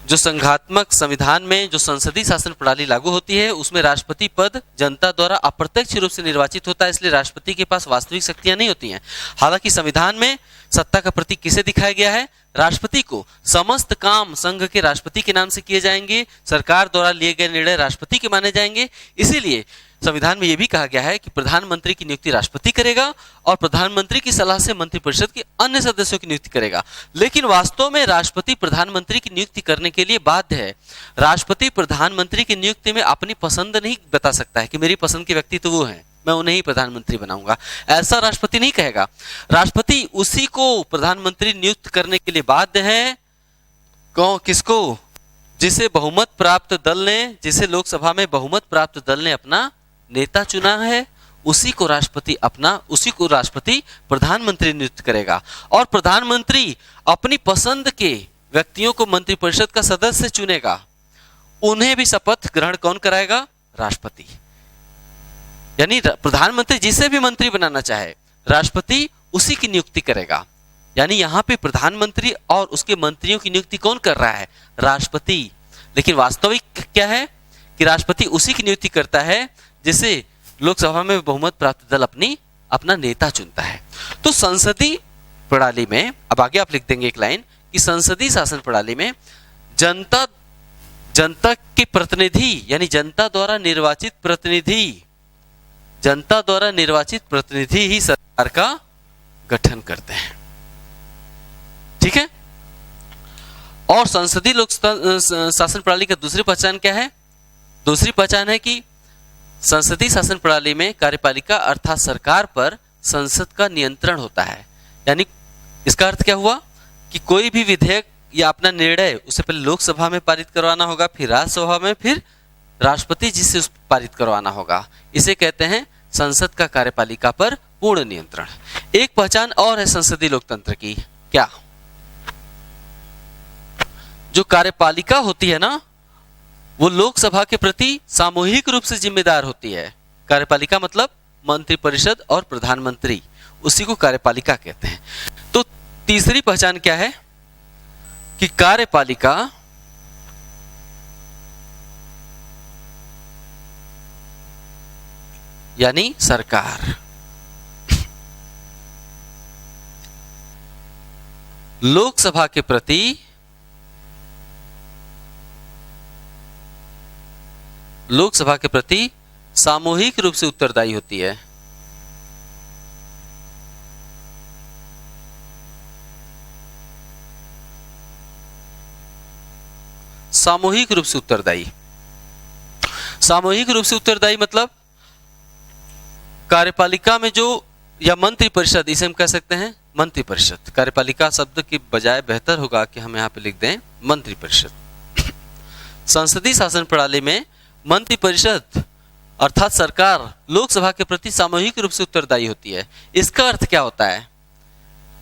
जो संघात्मक संविधान में जो संसदीय शासन प्रणाली लागू होती है उसमें राष्ट्रपति पद जनता द्वारा अप्रत्यक्ष रूप से निर्वाचित होता है, इसलिए राष्ट्रपति के पास वास्तविक शक्तियां नहीं होती हैं। हालांकि संविधान में सत्ता का प्रतीक किसे दिखाया गया है, राष्ट्रपति को। समस्त काम संघ के राष्ट्रपति के नाम से किए जाएंगे, सरकार द्वारा लिए गए निर्णय राष्ट्रपति के माने जाएंगे। इसीलिए संविधान में यह भी कहा गया है कि प्रधानमंत्री की नियुक्ति राष्ट्रपति करेगा और प्रधानमंत्री की सलाह से मंत्रिपरिषद के अन्य सदस्यों की नियुक्ति करेगा। लेकिन वास्तव में राष्ट्रपति प्रधानमंत्री की नियुक्ति करने के लिए बाध्य है। राष्ट्रपति प्रधानमंत्री की नियुक्ति में अपनी पसंद नहीं बता सकता है कि मेरी पसंद के व्यक्ति तो वो है, मैं उन्हें ही प्रधानमंत्री बनाऊंगा, ऐसा राष्ट्रपति नहीं कहेगा। राष्ट्रपति उसी को प्रधानमंत्री नियुक्त करने के लिए बाध्य है। किसको, जिसे बहुमत प्राप्त दल ने, जिसे लोकसभा में बहुमत प्राप्त दल ने अपना नेता चुना है, उसी को राष्ट्रपति प्रधानमंत्री नियुक्त करेगा। और प्रधानमंत्री अपनी पसंद के व्यक्तियों को मंत्रिपरिषद का सदस्य चुनेगा। उन्हें भी शपथ ग्रहण कौन कराएगा, राष्ट्रपति। यानी प्रधानमंत्री जिसे भी मंत्री बनाना चाहे, राष्ट्रपति उसी की नियुक्ति करेगा। यानी यहां पे प्रधानमंत्री और उसके मंत्रियों की नियुक्ति कौन कर रहा है, राष्ट्रपति। लेकिन वास्तविक क्या है कि राष्ट्रपति उसी की नियुक्ति करता है जिसे लोकसभा में बहुमत प्राप्त दल अपना नेता चुनता है। तो संसदीय प्रणाली में, अब आगे आप लिख देंगे एक लाइन कि संसदीय शासन प्रणाली में जनता के प्रतिनिधि यानी जनता द्वारा निर्वाचित प्रतिनिधि ही सरकार का गठन करते हैं। ठीक है, और संसदीय लोक शासन प्रणाली का दूसरी पहचान क्या है, दूसरी पहचान है कि संसदीय शासन प्रणाली में कार्यपालिका अर्थात सरकार पर संसद का नियंत्रण होता है। यानी इसका अर्थ क्या हुआ कि कोई भी विधेयक या अपना निर्णय उससे पहले लोकसभा में पारित करवाना होगा, फिर राज्यसभा में, फिर राष्ट्रपति जी से पारित करवाना होगा। इसे कहते हैं संसद का कार्यपालिका पर पूर्ण नियंत्रण। एक पहचान और है संसदीय लोकतंत्र की, क्या, जो कार्यपालिका होती है ना, वो लोकसभा के प्रति सामूहिक रूप से जिम्मेदार होती है। कार्यपालिका मतलब मंत्रिपरिषद और प्रधानमंत्री, उसी को कार्यपालिका कहते हैं। तो तीसरी पहचान क्या है कि कार्यपालिका यानी सरकार लोकसभा के प्रति सामूहिक रूप से उत्तरदायी होती है। सामूहिक रूप से उत्तरदायी मतलब कार्यपालिका में जो, या मंत्रिपरिषद, इसे हम कह सकते हैं मंत्रिपरिषद। कार्यपालिका शब्द की बजाय बेहतर होगा कि हम यहां पे लिख दें मंत्रिपरिषद। संसदीय शासन प्रणाली में मंत्रिपरिषद अर्थात सरकार लोकसभा के प्रति सामूहिक रूप से उत्तरदायी होती है। इसका अर्थ क्या होता है,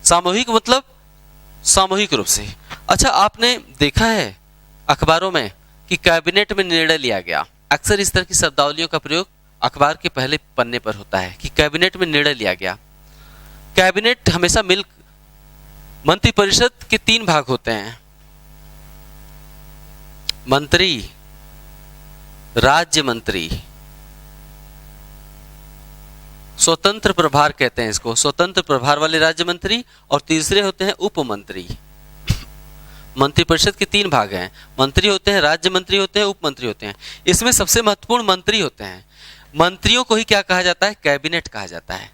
सामूहिक मतलब सामूहिक रूप से। अच्छा, आपने देखा है अखबारों में कि कैबिनेट में निर्णय लिया गया। अक्सर इस तरह की शब्दावलियों का प्रयोग अखबार के पहले पन्ने पर होता है कि कैबिनेट में निर्णय लिया गया। कैबिनेट हमेशा मंत्रिपरिषद के 3 भाग होते हैं, मंत्री, राज्य मंत्री, स्वतंत्र प्रभार कहते हैं इसको, स्वतंत्र प्रभार वाले राज्य मंत्री, और तीसरे होते हैं उप मंत्री। मंत्रिपरिषद के 3 भाग हैं, मंत्री होते हैं, राज्य मंत्री होते हैं, उप मंत्री होते हैं। इसमें सबसे महत्वपूर्ण मंत्री होते हैं। मंत्रियों को ही क्या कहा जाता है? कैबिनेट कहा जाता है।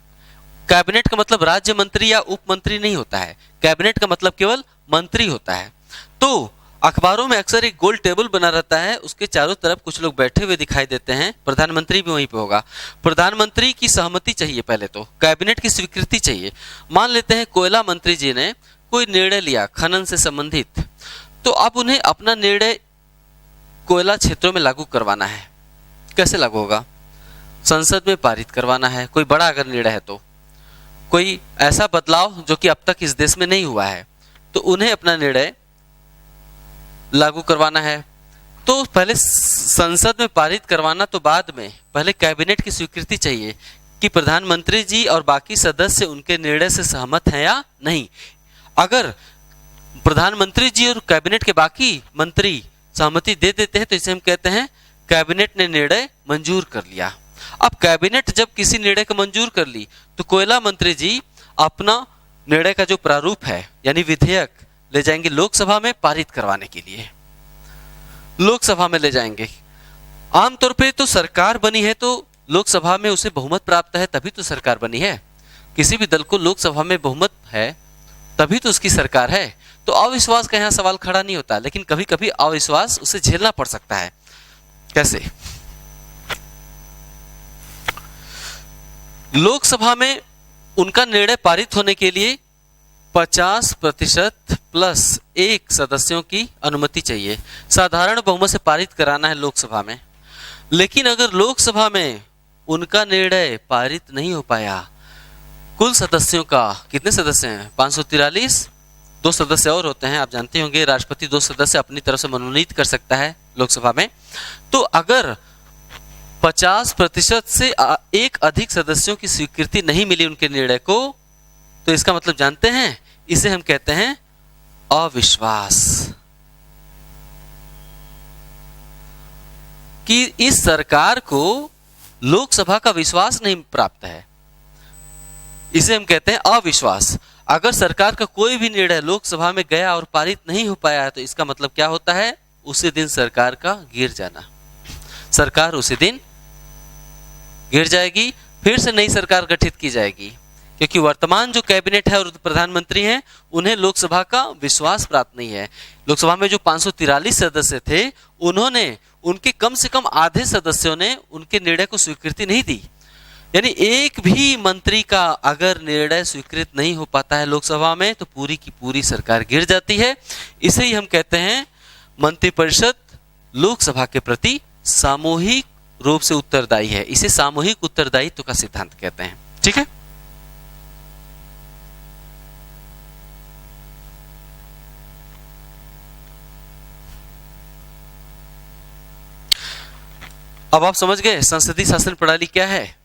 कैबिनेट का मतलब राज्य मंत्री या उप मंत्री नहीं होता है, कैबिनेट का मतलब केवल मंत्री होता है। तो अखबारों में अक्सर एक गोल टेबल बना रहता है, उसके चारों तरफ कुछ लोग बैठे हुए दिखाई देते हैं, प्रधानमंत्री भी वहीं पे होगा। प्रधानमंत्री की सहमति चाहिए, पहले तो कैबिनेट की स्वीकृति चाहिए। मान लेते हैं कोयला मंत्री जी ने कोई निर्णय लिया खनन से संबंधित, तो अब उन्हें अपना निर्णय कोयला क्षेत्रों में लागू करवाना है। कैसे लागू होगा? संसद में पारित करवाना है, कोई बड़ा अगर निर्णय है तो, कोई ऐसा बदलाव जो कि अब तक इस देश में नहीं हुआ है, तो उन्हें अपना निर्णय लागू करवाना है। तो पहले संसद में पारित करवाना, तो बाद में पहले कैबिनेट की स्वीकृति चाहिए कि प्रधानमंत्री जी और बाकी सदस्य उनके निर्णय से सहमत हैं या नहीं। अगर प्रधानमंत्री जी और कैबिनेट के बाकी मंत्री सहमति दे देते हैं तो इसे हम कहते हैं कैबिनेट ने निर्णय मंजूर कर लिया। अब कैबिनेट जब किसी निर्णय को मंजूर कर ली तो कोयला मंत्री जी अपना निर्णय का जो प्रारूप है यानी विधेयक ले जाएंगे लोकसभा में पारित करवाने के लिए, लोकसभा में ले जाएंगे। आमतौर पे तो सरकार बनी है तो लोकसभा में उसे बहुमत प्राप्त है तभी तो सरकार बनी है। किसी भी दल को लोकसभा में बहुमत है तभी तो उसकी सरकार है। तो अविश्वास का यहाँ सवाल खड़ा नहीं होता, लेकिन कभी कभी अविश्वास उसे झेलना पड़ सकता है। कैसे? लोकसभा में उनका निर्णय पारित होने के लिए 50% प्लस 1 सदस्यों की अनुमति चाहिए। साधारण बहुमत से पारित कराना है लोकसभा में। लेकिन अगर लोकसभा में उनका निर्णय पारित नहीं हो पाया, कुल सदस्यों का कितने सदस्य हैं? 543। 2 सदस्य और होते हैं, आप जानते होंगे, राष्ट्रपति 2 सदस्य अपनी तरफ से मनोनीत कर सकता है लोकसभा में। तो अगर 50% से एक अधिक सदस्यों की स्वीकृति नहीं मिली उनके निर्णय को, तो इसका मतलब जानते हैं, इसे हम कहते हैं अविश्वास। कि इस सरकार को लोकसभा का विश्वास नहीं प्राप्त है, इसे हम कहते हैं अविश्वास। अगर सरकार का कोई भी निर्णय लोकसभा में गया और पारित नहीं हो पाया तो इसका मतलब क्या होता है? उसी दिन सरकार का गिर जाना। सरकार उसी दिन गिर जाएगी, फिर से नई सरकार गठित की जाएगी, क्योंकि वर्तमान जो कैबिनेट है और प्रधानमंत्री हैं उन्हें लोकसभा का विश्वास प्राप्त नहीं है। लोकसभा में जो 543 सदस्य थे उन्होंने, उनके कम से कम आधे सदस्यों ने उनके निर्णय को स्वीकृति नहीं दी। यानी एक भी मंत्री का अगर निर्णय स्वीकृत नहीं हो पाता है लोकसभा में तो पूरी की पूरी सरकार गिर जाती है। इसे ही हम कहते हैं मंत्रिपरिषद लोकसभा के प्रति सामूहिक रूप से उत्तरदायी है। इसे सामूहिक उत्तरदायित्व का सिद्धांत कहते हैं। ठीक है। अब आप समझ गए संसदीय शासन प्रणाली क्या है।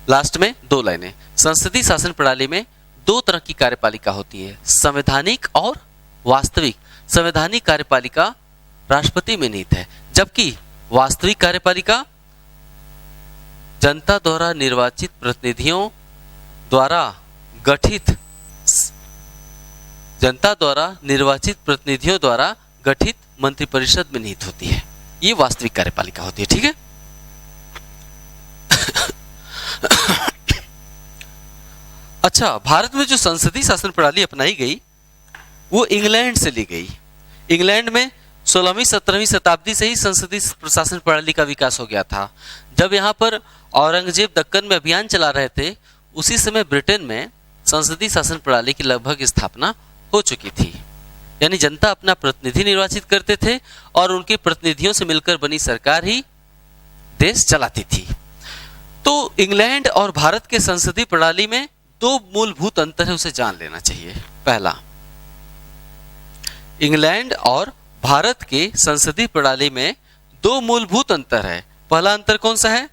लास्ट में 2 लाइनें। संसदीय शासन प्रणाली में 2 तरह की कार्यपालिका होती है, संवैधानिक और वास्तविक। संवैधानिक कार्यपालिका राष्ट्रपति में निहित है, जबकि वास्तविक कार्यपालिका जनता द्वारा निर्वाचित प्रतिनिधियों द्वारा गठित मंत्रिपरिषद में निहित होती है। ये वास्तविक कार्यपालिका होती है। ठीक है। अच्छा, भारत में जो संसदीय शासन प्रणाली अपनाई गई वो इंग्लैंड से ली गई। इंग्लैंड में 16वीं 17वीं शताब्दी से ही संसदीय प्रशासन प्रणाली का विकास हो गया था। जब यहाँ पर औरंगजेब दक्कन में अभियान चला रहे थे, उसी समय ब्रिटेन में संसदीय शासन प्रणाली की लगभग स्थापना हो चुकी थी। यानी जनता अपना प्रतिनिधि निर्वाचित करते थे और उनके प्रतिनिधियों से मिलकर बनी सरकार ही देश चलाती थी। तो इंग्लैंड और भारत के संसदीय प्रणाली में 2 मूलभूत अंतर है, उसे जान लेना चाहिए। पहला, इंग्लैंड और भारत के संसदीय प्रणाली में दो मूलभूत अंतर है। पहला अंतर कौन सा है?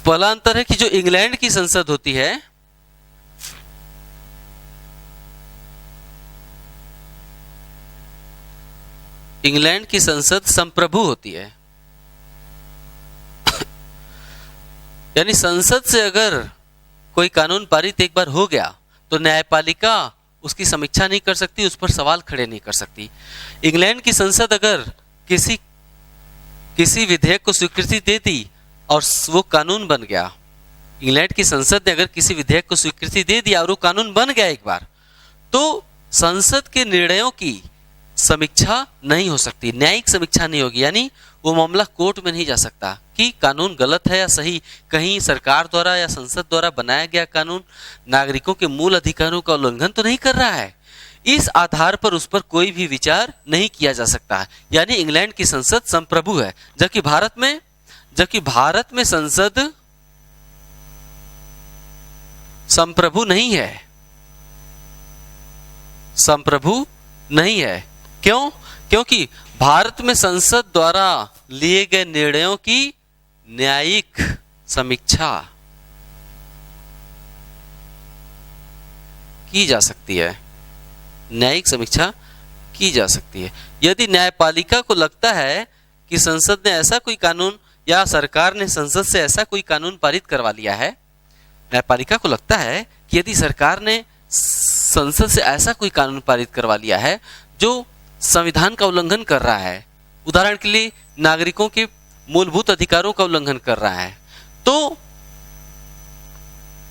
पहला अंतर है कि जो इंग्लैंड की संसद होती है इंग्लैंड की संसद संप्रभु होती है। यानी संसद से अगर कोई कानून पारित एक बार हो गया तो न्यायपालिका उसकी समीक्षा नहीं कर सकती, उस पर सवाल खड़े नहीं कर सकती। इंग्लैंड की संसद अगर किसी विधेयक को स्वीकृति दे दी और वो कानून बन गया, इंग्लैंड की संसद ने अगर किसी विधेयक को स्वीकृति दे दिया और वो कानून बन गया एक बार, तो संसद के निर्णयों की समीक्षा नहीं हो सकती, न्यायिक समीक्षा नहीं होगी। यानी वो मामला कोर्ट में नहीं जा सकता कि कानून गलत है या सही, कहीं सरकार द्वारा या संसद द्वारा बनाया गया कानून नागरिकों के मूल अधिकारों का उल्लंघन तो नहीं कर रहा है। इस आधार पर उस पर कोई भी विचार नहीं किया जा सकता है। यानी इंग्लैंड की संसद संप्रभु है, जबकि भारत में संसद संप्रभु नहीं है, संप्रभु नहीं है। क्यों? क्योंकि भारत में संसद द्वारा लिए गए निर्णयों की न्यायिक समीक्षा की जा सकती है, न्यायिक समीक्षा की जा सकती है। यदि न्यायपालिका को लगता है कि संसद ने ऐसा कोई कानून या सरकार ने संसद से ऐसा कोई कानून पारित करवा लिया है, न्यायपालिका को लगता है कि यदि सरकार ने संसद से ऐसा कोई कानून पारित करवा लिया है जो संविधान का उल्लंघन कर रहा है, उदाहरण के लिए नागरिकों के मूलभूत अधिकारों का उल्लंघन कर रहा है, तो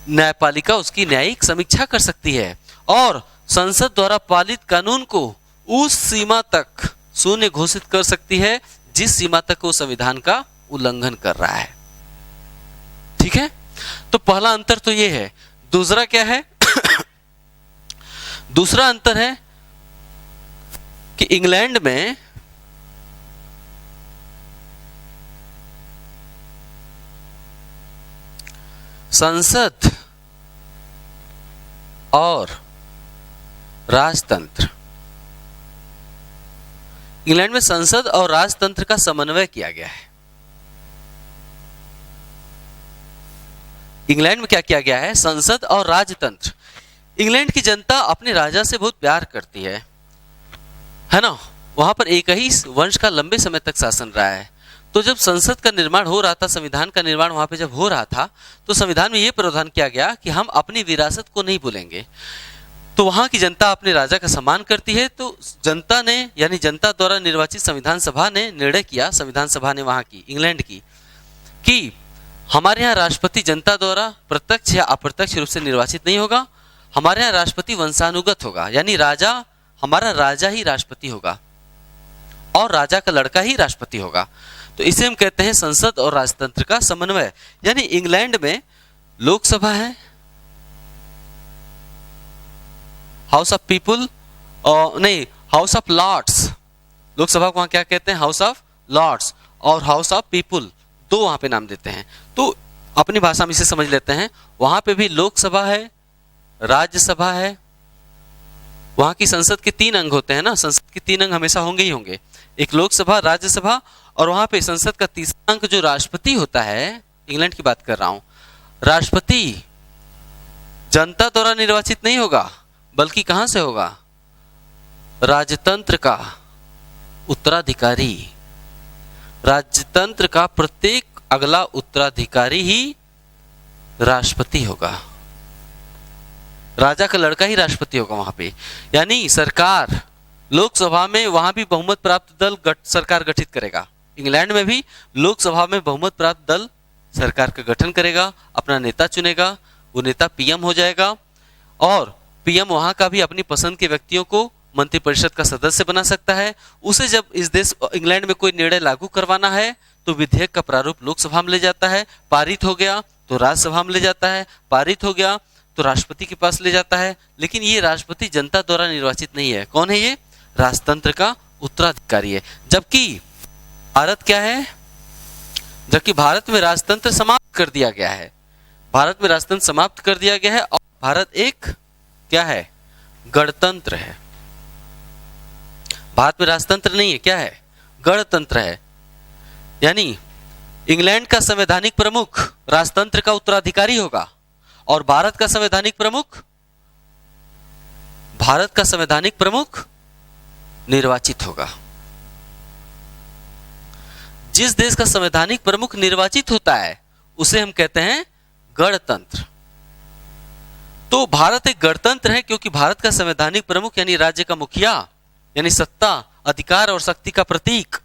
न्यायपालिका उसकी न्यायिक समीक्षा कर सकती है और संसद द्वारा पालित कानून को उस सीमा तक शून्य घोषित कर सकती है जिस सीमा तक वो संविधान का उल्लंघन कर रहा है। ठीक है, तो पहला अंतर तो ये है। दूसरा क्या है? दूसरा अंतर है कि इंग्लैंड में संसद और राजतंत्र, इंग्लैंड में संसद और राजतंत्र का समन्वय किया गया है। इंग्लैंड में क्या किया गया है? संसद और राजतंत्र। इंग्लैंड की जनता अपने राजा से बहुत प्यार करती है ना। वहां पर एक ही वंश का लंबे समय तक शासन रहा है। तो जब संसद का निर्माण हो रहा था, संविधान का निर्माण वहां पे जब हो रहा था, तो संविधान में यह प्रावधान किया गया कि हम अपनी विरासत को नहीं भूलेंगे। तो वहां की जनता अपने राजा का सम्मान करती है। तो जनता ने, यानी जनता द्वारा निर्वाचित संविधान सभा ने निर्णय किया, संविधान सभा ने वहां की, इंग्लैंड की, कि हमारे यहाँ राष्ट्रपति जनता द्वारा प्रत्यक्ष या अप्रत्यक्ष रूप से निर्वाचित नहीं होगा, हमारे यहाँ राष्ट्रपति वंशानुगत होगा, यानी राजा, हमारा राजा ही राष्ट्रपति होगा और राजा का लड़का ही राष्ट्रपति होगा। तो इसे हम कहते हैं संसद और राजतंत्र का समन्वय। यानी इंग्लैंड में लोकसभा है, हाउस ऑफ पीपुल, नहीं, हाउस ऑफ लॉर्ड्स। लोकसभा को वहां क्या कहते हैं? हाउस ऑफ लॉर्ड्स, और हाउस ऑफ पीपुल, दो वहां पे नाम देते हैं। तो अपनी भाषा में इसे समझ लेते हैं। वहां पे भी लोकसभा है, राज्यसभा है। वहां की संसद के 3 अंग होते हैं ना, संसद के 3 अंग हमेशा होंगे ही होंगे, एक लोकसभा, राज्यसभा, और वहां पे संसद का तीसरा अंग जो राष्ट्रपति होता है, इंग्लैंड की बात कर रहा हूं, राष्ट्रपति जनता द्वारा निर्वाचित नहीं होगा, बल्कि कहां से होगा? राजतंत्र का उत्तराधिकारी। राजतंत्र का प्रत्येक अगला उत्तराधिकारी ही राष्ट्रपति होगा, राजा का लड़का ही राष्ट्रपति होगा वहां पे। यानी सरकार, लोकसभा में वहां भी बहुमत प्राप्त दल सरकार गठित करेगा, इंग्लैंड में भी लोकसभा में बहुमत प्राप्त दल सरकार का गठन करेगा, अपना नेता चुनेगा, वो नेता पीएम हो जाएगा, और पीएम वहां का भी अपनी पसंद के व्यक्तियों को मंत्रिपरिषद का सदस्य बना सकता है। उसे जब इस देश इंग्लैंड में कोई निर्णय लागू करवाना है तो विधेयक का प्रारूप लोकसभा में ले जाता है, पारित हो गया तो राज्यसभा में ले जाता है, पारित हो गया तो राष्ट्रपति के पास ले जाता है। लेकिन ये राष्ट्रपति जनता द्वारा निर्वाचित नहीं है। कौन है ये? राजतंत्र का उत्तराधिकारी है। जबकि भारत क्या है? जबकि भारत में राजतंत्र समाप्त कर दिया गया है, भारत में राजतंत्र समाप्त कर दिया गया है और भारत एक क्या है? गणतंत्र है। भारत में राजतंत्र नहीं है, क्या है? गणतंत्र है। यानी इंग्लैंड का संवैधानिक प्रमुख राजतंत्र का उत्तराधिकारी होगा और भारत का संवैधानिक प्रमुख निर्वाचित होगा। जिस देश का संवैधानिक प्रमुख निर्वाचित होता है उसे हम कहते हैं गणतंत्र। तो भारत एक गणतंत्र है क्योंकि भारत का संवैधानिक प्रमुख यानी राज्य का मुखिया यानी सत्ता, अधिकार और शक्ति का प्रतीक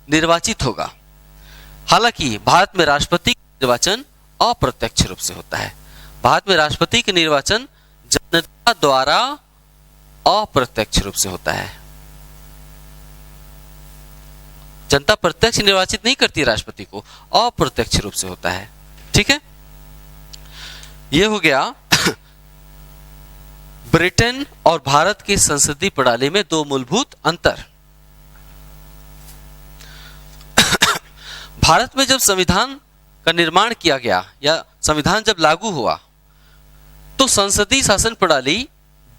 निर्वाचित होगा। हालांकि भारत में राष्ट्रपति का निर्वाचन अप्रत्यक्ष रूप से होता है। भारत में राष्ट्रपति का निर्वाचन जनता द्वारा अप्रत्यक्ष रूप से होता है। जनता प्रत्यक्ष निर्वाचित नहीं करती राष्ट्रपति को, अप्रत्यक्ष रूप से होता है। ठीक है, यह हो गया ब्रिटेन और भारत की संसदीय प्रणाली में दो मूलभूत अंतर। भारत में जब संविधान का निर्माण किया गया या संविधान जब लागू हुआ तो संसदीय शासन प्रणाली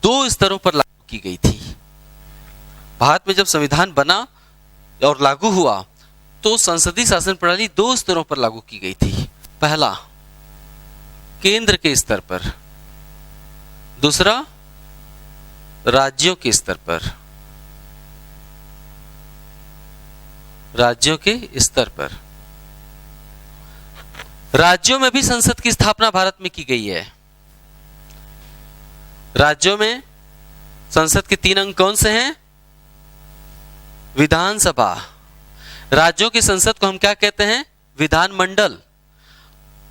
दो स्तरों पर लागू की गई थी। भारत में जब संविधान बना और लागू हुआ तो संसदीय शासन प्रणाली दो स्तरों पर लागू की गई थी। पहला केंद्र के स्तर पर, दूसरा राज्यों के स्तर पर। राज्यों के स्तर पर राज्यों में भी संसद की स्थापना भारत में की गई है। राज्यों में संसद के 3 अंग कौन से हैं? विधानसभा। राज्यों की संसद को हम क्या कहते हैं? विधानमंडल।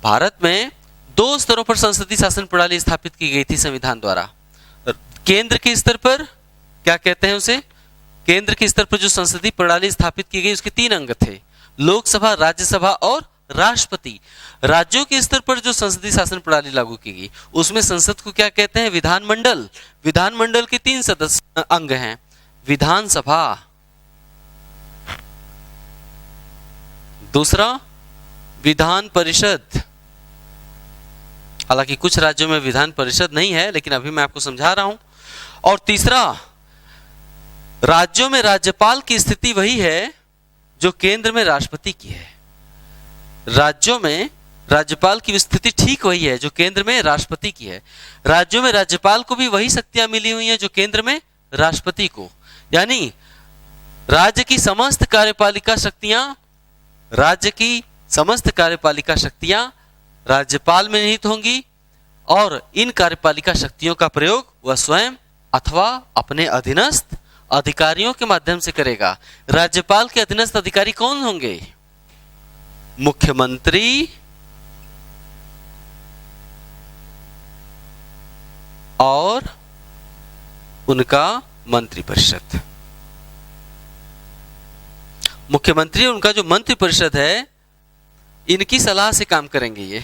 भारत में 2 स्तरों पर संसदीय शासन प्रणाली स्थापित की गई थी संविधान द्वारा। केंद्र के स्तर पर क्या कहते हैं उसे? केंद्र के स्तर पर जो संसदीय प्रणाली स्थापित की गई उसके 3 अंग थे, लोकसभा, राज्यसभा और राष्ट्रपति। राज्यों के स्तर पर जो संसदीय शासन प्रणाली लागू की गई उसमें संसद को क्या कहते हैं? विधानमंडल। विधानमंडल के 3 सदस्य अंग हैं, विधानसभा, दूसरा विधान परिषद। हालांकि कुछ राज्यों में विधान परिषद नहीं है लेकिन अभी मैं आपको समझा रहा हूं। और तीसरा, राज्यों में राज्यपाल की स्थिति वही है जो केंद्र में राष्ट्रपति की है। राज्यों में राज्यपाल की स्थिति ठीक वही है जो केंद्र में राष्ट्रपति की है। राज्यों में राज्यपाल को भी वही शक्तियां मिली हुई हैं जो केंद्र में राष्ट्रपति को। यानी राज्य की समस्त कार्यपालिका शक्तियां राज्यपाल में निहित होंगी और इन कार्यपालिका शक्तियों का प्रयोग वह स्वयं अथवा अपने अधीनस्थ अधिकारियों के माध्यम से करेगा। राज्यपाल के अधीनस्थ अधिकारी कौन होंगे? मुख्यमंत्री और उनका मंत्रिपरिषद। मुख्यमंत्री और उनका जो मंत्रिपरिषद है इनकी सलाह से काम करेंगे। ये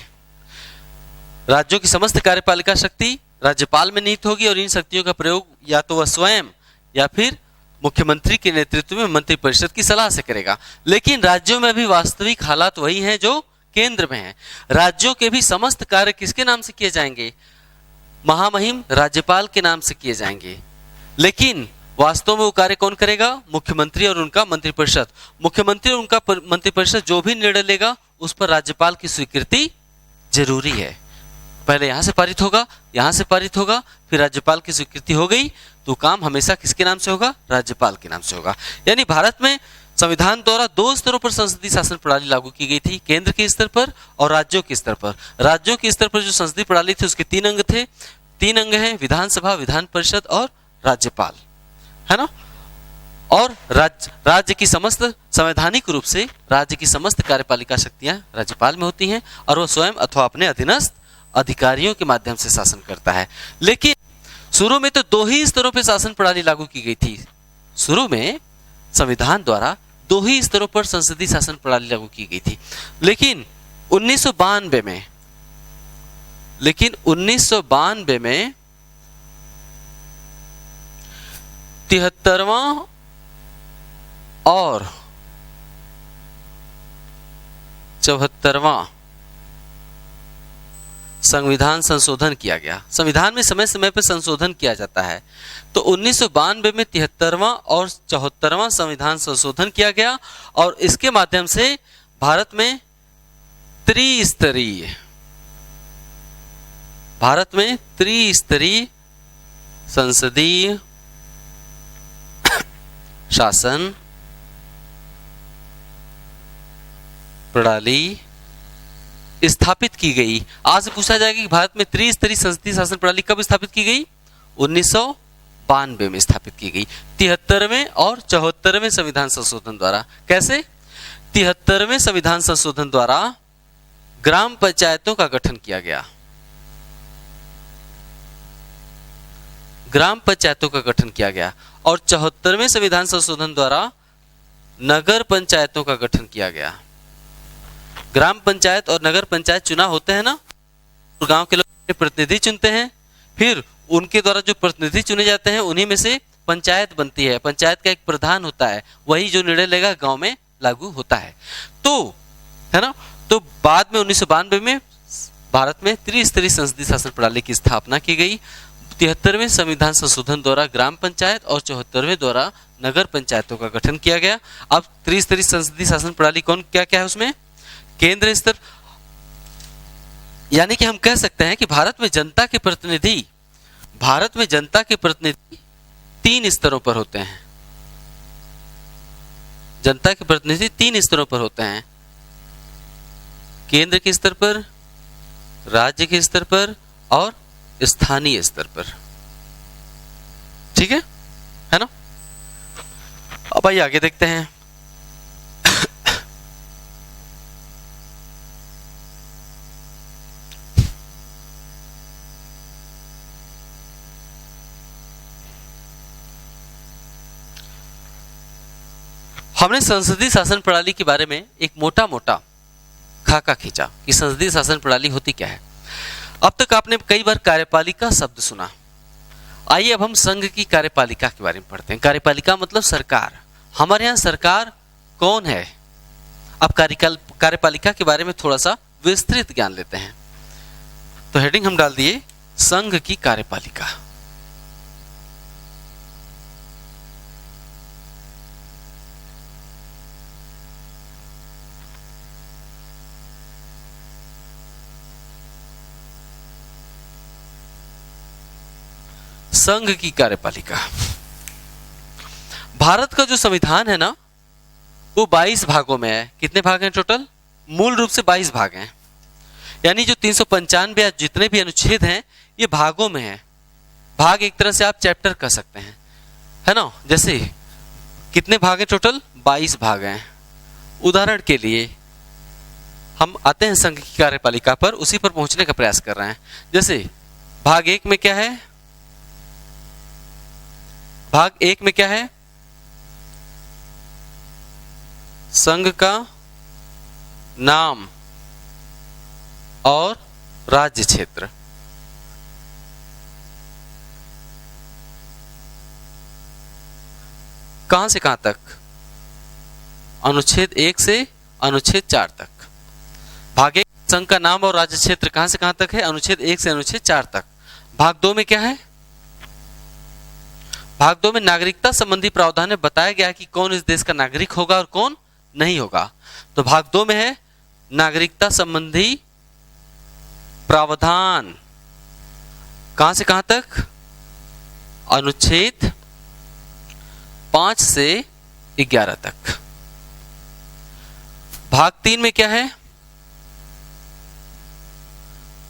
राज्यों की समस्त कार्यपालिका शक्ति राज्यपाल में निहित होगी और इन शक्तियों का प्रयोग या तो वह स्वयं या फिर मुख्यमंत्री के नेतृत्व में मंत्रिपरिषद की सलाह से करेगा। लेकिन राज्यों में भी वास्तविक हालात वही हैं जो केंद्र में हैं। राज्यों के भी समस्त कार्य किसके नाम से किए जाएंगे? महामहिम राज्यपाल के नाम से किए जाएंगे। लेकिन वास्तव में वो कार्य कौन करेगा? मुख्यमंत्री और उनका मंत्रिपरिषद। मुख्यमंत्री और उनका मंत्रिपरिषद जो भी निर्णय लेगा उस पर राज्यपाल की स्वीकृति जरूरी है। पहले यहां से पारित होगा, यहां से पारित होगा, फिर राज्यपाल की स्वीकृति हो गई तो काम हमेशा किसके नाम से होगा? राज्यपाल के नाम से होगा। यानी भारत में संविधान द्वारा 2 स्तरों पर संसदीय शासन प्रणाली लागू की गई थी, केंद्र के स्तर पर और राज्यों के स्तर पर। राज्यों के स्तर पर जो संसदीय प्रणाली थी उसके 3 अंग थे। 3 अंग हैं, विधानसभा, विधान परिषद और राज्यपाल, है ना। और राज्य की समस्त संवैधानिक रूप से राज्य की समस्त कार्यपालिका शक्तियां राज्यपाल में होती हैं और वह स्वयं अथवा अपने अधीनस्थ अधिकारियों के माध्यम से शासन करता है। लेकिन शुरू में तो 2 ही स्तरों पर शासन प्रणाली लागू की गई थी। शुरू में संविधान द्वारा 2 ही स्तरों पर संसदीय शासन प्रणाली लागू की गई थी। लेकिन 1992 में 73वां और 74वां संविधान संशोधन किया गया। संविधान में समय समय पर संशोधन किया जाता है। तो 1992 में 73वां और 74वां संविधान संशोधन किया गया और इसके माध्यम से भारत में त्रिस्तरीय संसदीय शासन प्रणाली स्थापित की गई। आज पूछा जाएगा कि भारत में त्रिस्तरीय संसदीय शासन प्रणाली कब स्थापित की गई? 1992 में स्थापित की गई, 73वें और 74वें संविधान संशोधन द्वारा। कैसे? 73वें संविधान संशोधन द्वारा ग्राम पंचायतों का गठन किया गया। ग्राम पंचायतों का गठन किया गया और 74वें संविधान संशोधन द्वारा नगर पंचायतों का गठन किया गया। ग्राम पंचायत और नगर पंचायत चुनाव होते हैं ना, तो गांव के लोग प्रतिनिधि चुनते हैं, फिर उनके द्वारा जो प्रतिनिधि चुने जाते हैं उन्हीं में से पंचायत बनती है। पंचायत का एक प्रधान होता है, वही जो निर्णय लेगा गांव में लागू होता है। तो है ना, तो बाद में 1992 में भारत में त्रिस्तरीय संसदीय शासन प्रणाली की स्थापना की गई। 73वें संविधान संशोधन द्वारा ग्राम पंचायत और 74वें द्वारा नगर पंचायतों का गठन किया गया। अब त्रिस्तरीय संसदीय शासन प्रणाली कौन क्या क्या है उसमें? केंद्र स्तर, यानी कि हम कह सकते हैं कि भारत में जनता के प्रतिनिधि 3 स्तरों पर होते हैं। जनता के प्रतिनिधि 3 स्तरों पर होते हैं, केंद्र के स्तर पर, राज्य के स्तर पर और स्थानीय स्तर पर। ठीक है ना? अब आइए आगे देखते हैं। हमने संसदीय शासन प्रणाली के बारे में एक मोटा मोटा खाका खींचा कि संसदीय शासन प्रणाली होती क्या है। अब तक आपने कई बार कार्यपालिका शब्द सुना। आइए अब हम संघ की कार्यपालिका के बारे में पढ़ते हैं। कार्यपालिका मतलब सरकार। हमारे यहाँ सरकार कौन है? अब कार्यपालिका के बारे में थोड़ा सा विस्तृत ज्ञान लेते हैं। तो हेडिंग हम डाल दिए संघ की कार्यपालिका। संघ की कार्यपालिका। भारत का जो संविधान है ना, वो 22 भागों में है। कितने भाग हैं टोटल? मूल रूप से 22 भाग हैं, यानी जो 395 या जितने भी अनुच्छेद हैं ये भागों में है। भाग एक तरह से आप चैप्टर कह सकते हैं, है ना। जैसे कितने भाग हैं टोटल? 22 भाग हैं। उदाहरण के लिए हम आते हैं संघ की कार्यपालिका पर, उसी पर पहुंचने का प्रयास कर रहे हैं। जैसे भाग 1 में क्या है? भाग 1 में क्या है? संघ का नाम और राज्य क्षेत्र। कहां से कहां तक? अनुच्छेद 1 से अनुच्छेद 4 तक। भाग 1 संघ का नाम और राज्य क्षेत्र कहां से कहां तक है? अनुच्छेद 1 से अनुच्छेद 4 तक। भाग 2 में क्या है? भाग 2 में नागरिकता संबंधी प्रावधान में बताया गया है कि कौन इस देश का नागरिक होगा और कौन नहीं होगा। तो भाग 2 में है नागरिकता संबंधी प्रावधान। कहां से कहां तक? अनुच्छेद 5 से 11 तक। भाग 3 में क्या है?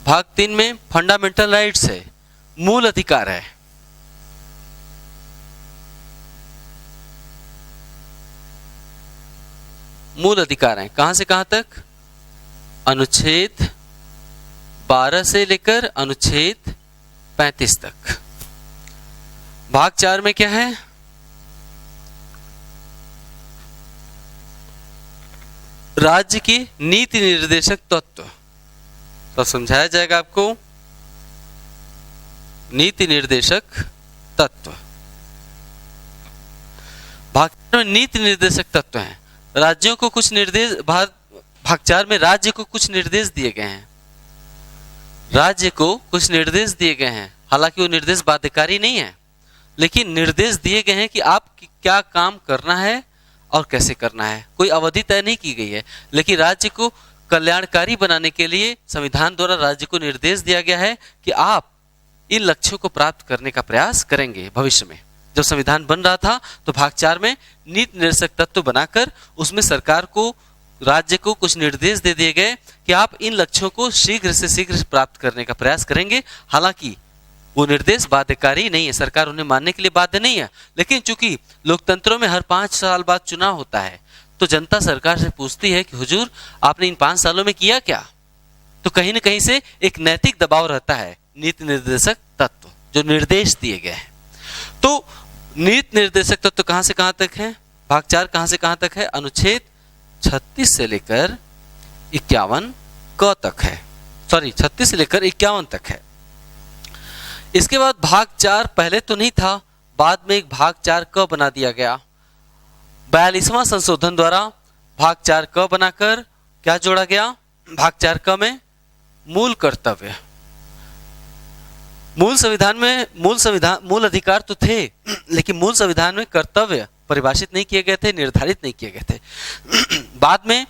भाग 3 में फंडामेंटल राइट्स है, मूल अधिकार है। मूल अधिकार है कहां से कहां तक? अनुच्छेद 12 से लेकर अनुच्छेद 35 तक। भाग 4 में क्या है? राज्य की नीति निर्देशक तत्व। तो समझाया जाएगा आपको नीति निर्देशक तत्व। भाग 4 में नीति निर्देशक तत्व हैं। राज्यों को कुछ निर्देश, भाग 4 में राज्य को कुछ निर्देश दिए गए हैं। राज्य को कुछ निर्देश दिए गए हैं, हालांकि वो निर्देश बाध्यकारी नहीं है, लेकिन निर्देश दिए गए हैं कि आप क्या काम करना है और कैसे करना है। कोई अवधि तय नहीं की गई है, लेकिन राज्य को कल्याणकारी बनाने के लिए संविधान द्वारा राज्य को निर्देश दिया गया है कि आप इन लक्ष्यों को प्राप्त करने का प्रयास करेंगे भविष्य में। जब संविधान बन रहा था तो भाग 4 में नीति निर्देशक तत्व बनाकर उसमें सरकार को, राज्य को कुछ निर्देश दे दिए गए कि आप इन लक्ष्यों को शीघ्र से शीघ्र प्राप्त करने का प्रयास करेंगे। हालांकि वो निर्देश बाध्यकारी नहीं है, सरकार उन्हें मानने के लिए बाध्य नहीं है, लेकिन चूंकि लोकतंत्रों में हर 5 साल बाद चुनाव होता है तो जनता सरकार से पूछती है कि हुजूर आपने इन 5 सालों में किया क्या। तो कहीं ना कहीं से एक नैतिक दबाव रहता है नीति निर्देशक तत्व जो निर्देश दिए गए हैं। तो नीति निर्देशक तत्व कहां से कहां तक है, भाग 4 कहां से कहां तक है, अनुच्छेद 36 से लेकर 51 क तक है, सॉरी 36 से लेकर 51 तक है। इसके बाद भाग 4 पहले तो नहीं था, बाद में एक भाग 4 क बना दिया गया। 42वां संशोधन द्वारा भाग 4 क बनाकर क्या जोड़ा गया, भाग 4 क में मूल कर्तव्य। मूल अधिकार तो थे, लेकिन मूल संविधान में कर्तव्य परिभाषित नहीं किए गए थे, निर्धारित नहीं किए गए थे। बाद में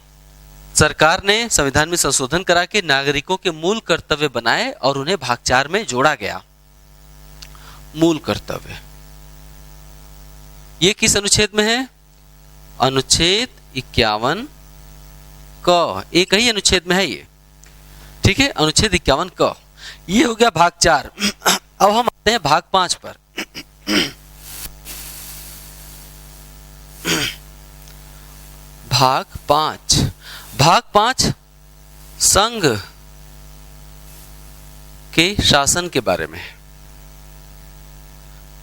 सरकार ने संविधान में संशोधन करा के नागरिकों के मूल कर्तव्य बनाए और उन्हें भाग 4 में जोड़ा गया। मूल कर्तव्य ये किस अनुच्छेद में है, अनुच्छेद 51 क, एक ही अनुच्छेद में है ये, ठीक है, अनुच्छेद 51 क। ये हो गया भाग 4। अब हम आते हैं भाग 5 पर। भाग 5 संघ के शासन के बारे में,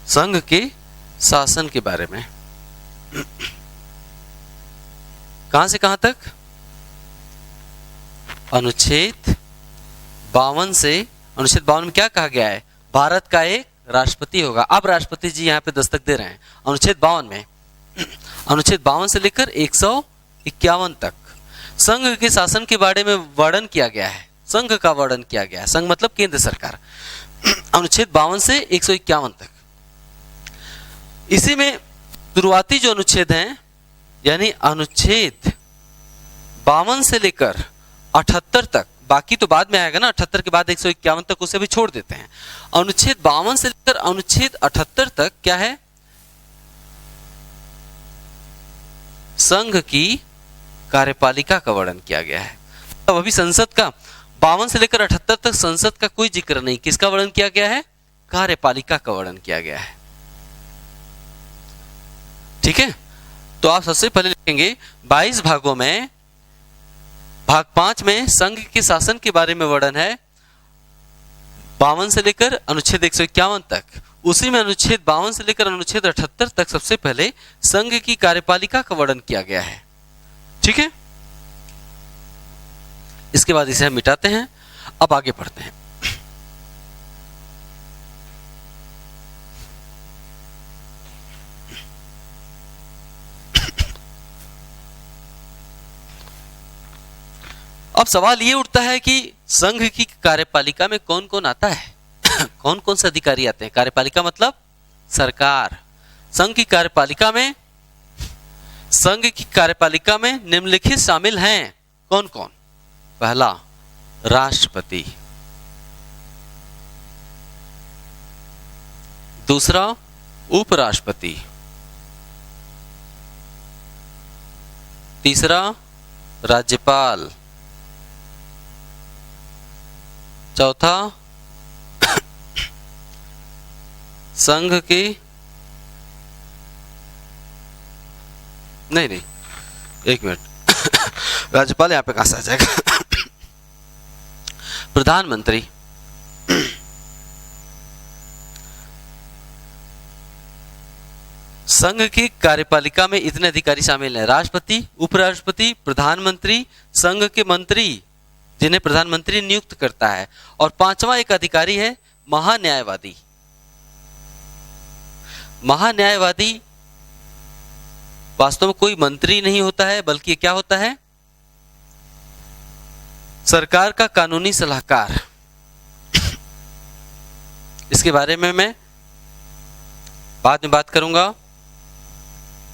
संघ के शासन के बारे में। कहां से कहां तक, अनुच्छेद 52 से, अनुच्छेद 52 में क्या कहा गया है, भारत का एक राष्ट्रपति होगा। अब राष्ट्रपति जी यहां पे दस्तक दे रहे हैं अनुच्छेद 52 में। अनुच्छेद 52 से लेकर 151 तक संघ के शासन के बारे में वर्णन किया गया है, संघ का वर्णन किया गया है, संघ मतलब केंद्र सरकार। अनुच्छेद 52 से 151 तक। इसी में शुरुआती जो अनुच्छेद हैं, यानी अनुच्छेद 52 से लेकर 78 तक, बाकी तो बाद में आएगा ना, 78 के बाद 151 तक, उसे भी छोड़ देते हैं। अनुच्छेद 52 से लेकर अनुच्छेद 78 तक क्या है, संघ की कार्यपालिका का वर्णन किया गया है। अब अभी संसद का 52 से लेकर 78 तक संसद का कोई जिक्र नहीं, किसका वर्णन किया गया है, कार्यपालिका का वर्णन किया गया है। ठीक है, तो आप सबसे पहले लिखेंगे 22 भागों में भाग 5 में संघ के शासन के बारे में वर्णन है 52 से लेकर अनुच्छेद 151 तक। उसी में अनुच्छेद 52 से लेकर अनुच्छेद 78 तक सबसे पहले संघ की कार्यपालिका का वर्णन किया गया है। ठीक है, इसके बाद इसे हम मिटाते हैं। अब आगे पढ़ते हैं। अब सवाल ये उठता है कि संघ की कार्यपालिका में कौन कौन आता है कौन कौन से अधिकारी आते हैं। कार्यपालिका मतलब सरकार। संघ की कार्यपालिका में निम्नलिखित शामिल हैं, कौन कौन। पहला, राष्ट्रपति। दूसरा, उपराष्ट्रपति। तीसरा, राज्यपाल। चौथा, संघ के नहीं एक मिनट राज्यपाल यहां पे कहां से आ जाएगा प्रधानमंत्री। संघ की कार्यपालिका में इतने अधिकारी शामिल हैं, राष्ट्रपति, उपराष्ट्रपति, प्रधानमंत्री, संघ के मंत्री जिन्हें प्रधानमंत्री नियुक्त करता है, और पांचवा एक अधिकारी है महान्यायवादी। महान्यायवादी वास्तव में कोई मंत्री नहीं होता है, बल्कि क्या होता है, सरकार का कानूनी सलाहकार। इसके बारे में मैं बाद में बात करूंगा,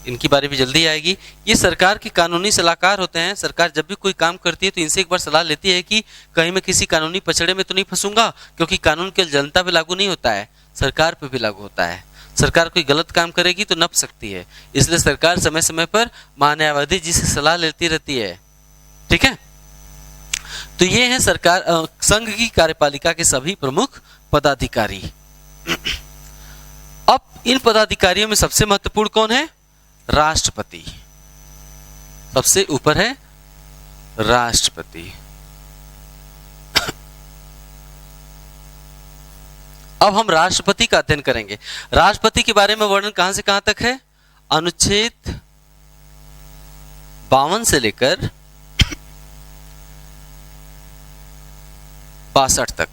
इनकी बारी भी जल्दी आएगी। ये सरकार के कानूनी सलाहकार होते हैं। सरकार जब भी कोई काम करती है तो इनसे एक बार सलाह लेती है कि कहीं मैं किसी कानूनी पचड़े में तो नहीं फंसूंगा, क्योंकि कानून केवल जनता पे लागू नहीं होता है, सरकार पे भी लागू होता है। सरकार कोई गलत काम करेगी तो नप सकती है, इसलिए सरकार समय समय पर महान्यायवादी जी से सलाह लेती रहती है। ठीक है, तो ये है सरकार संघ की कार्यपालिका के सभी प्रमुख पदाधिकारी। अब इन पदाधिकारियों में सबसे महत्वपूर्ण कौन है? राष्ट्रपति। सबसे ऊपर है राष्ट्रपति। अब हम राष्ट्रपति का अध्ययन करेंगे। राष्ट्रपति के बारे में वर्णन कहां से कहां तक है? अनुच्छेद 52 से लेकर 62 तक।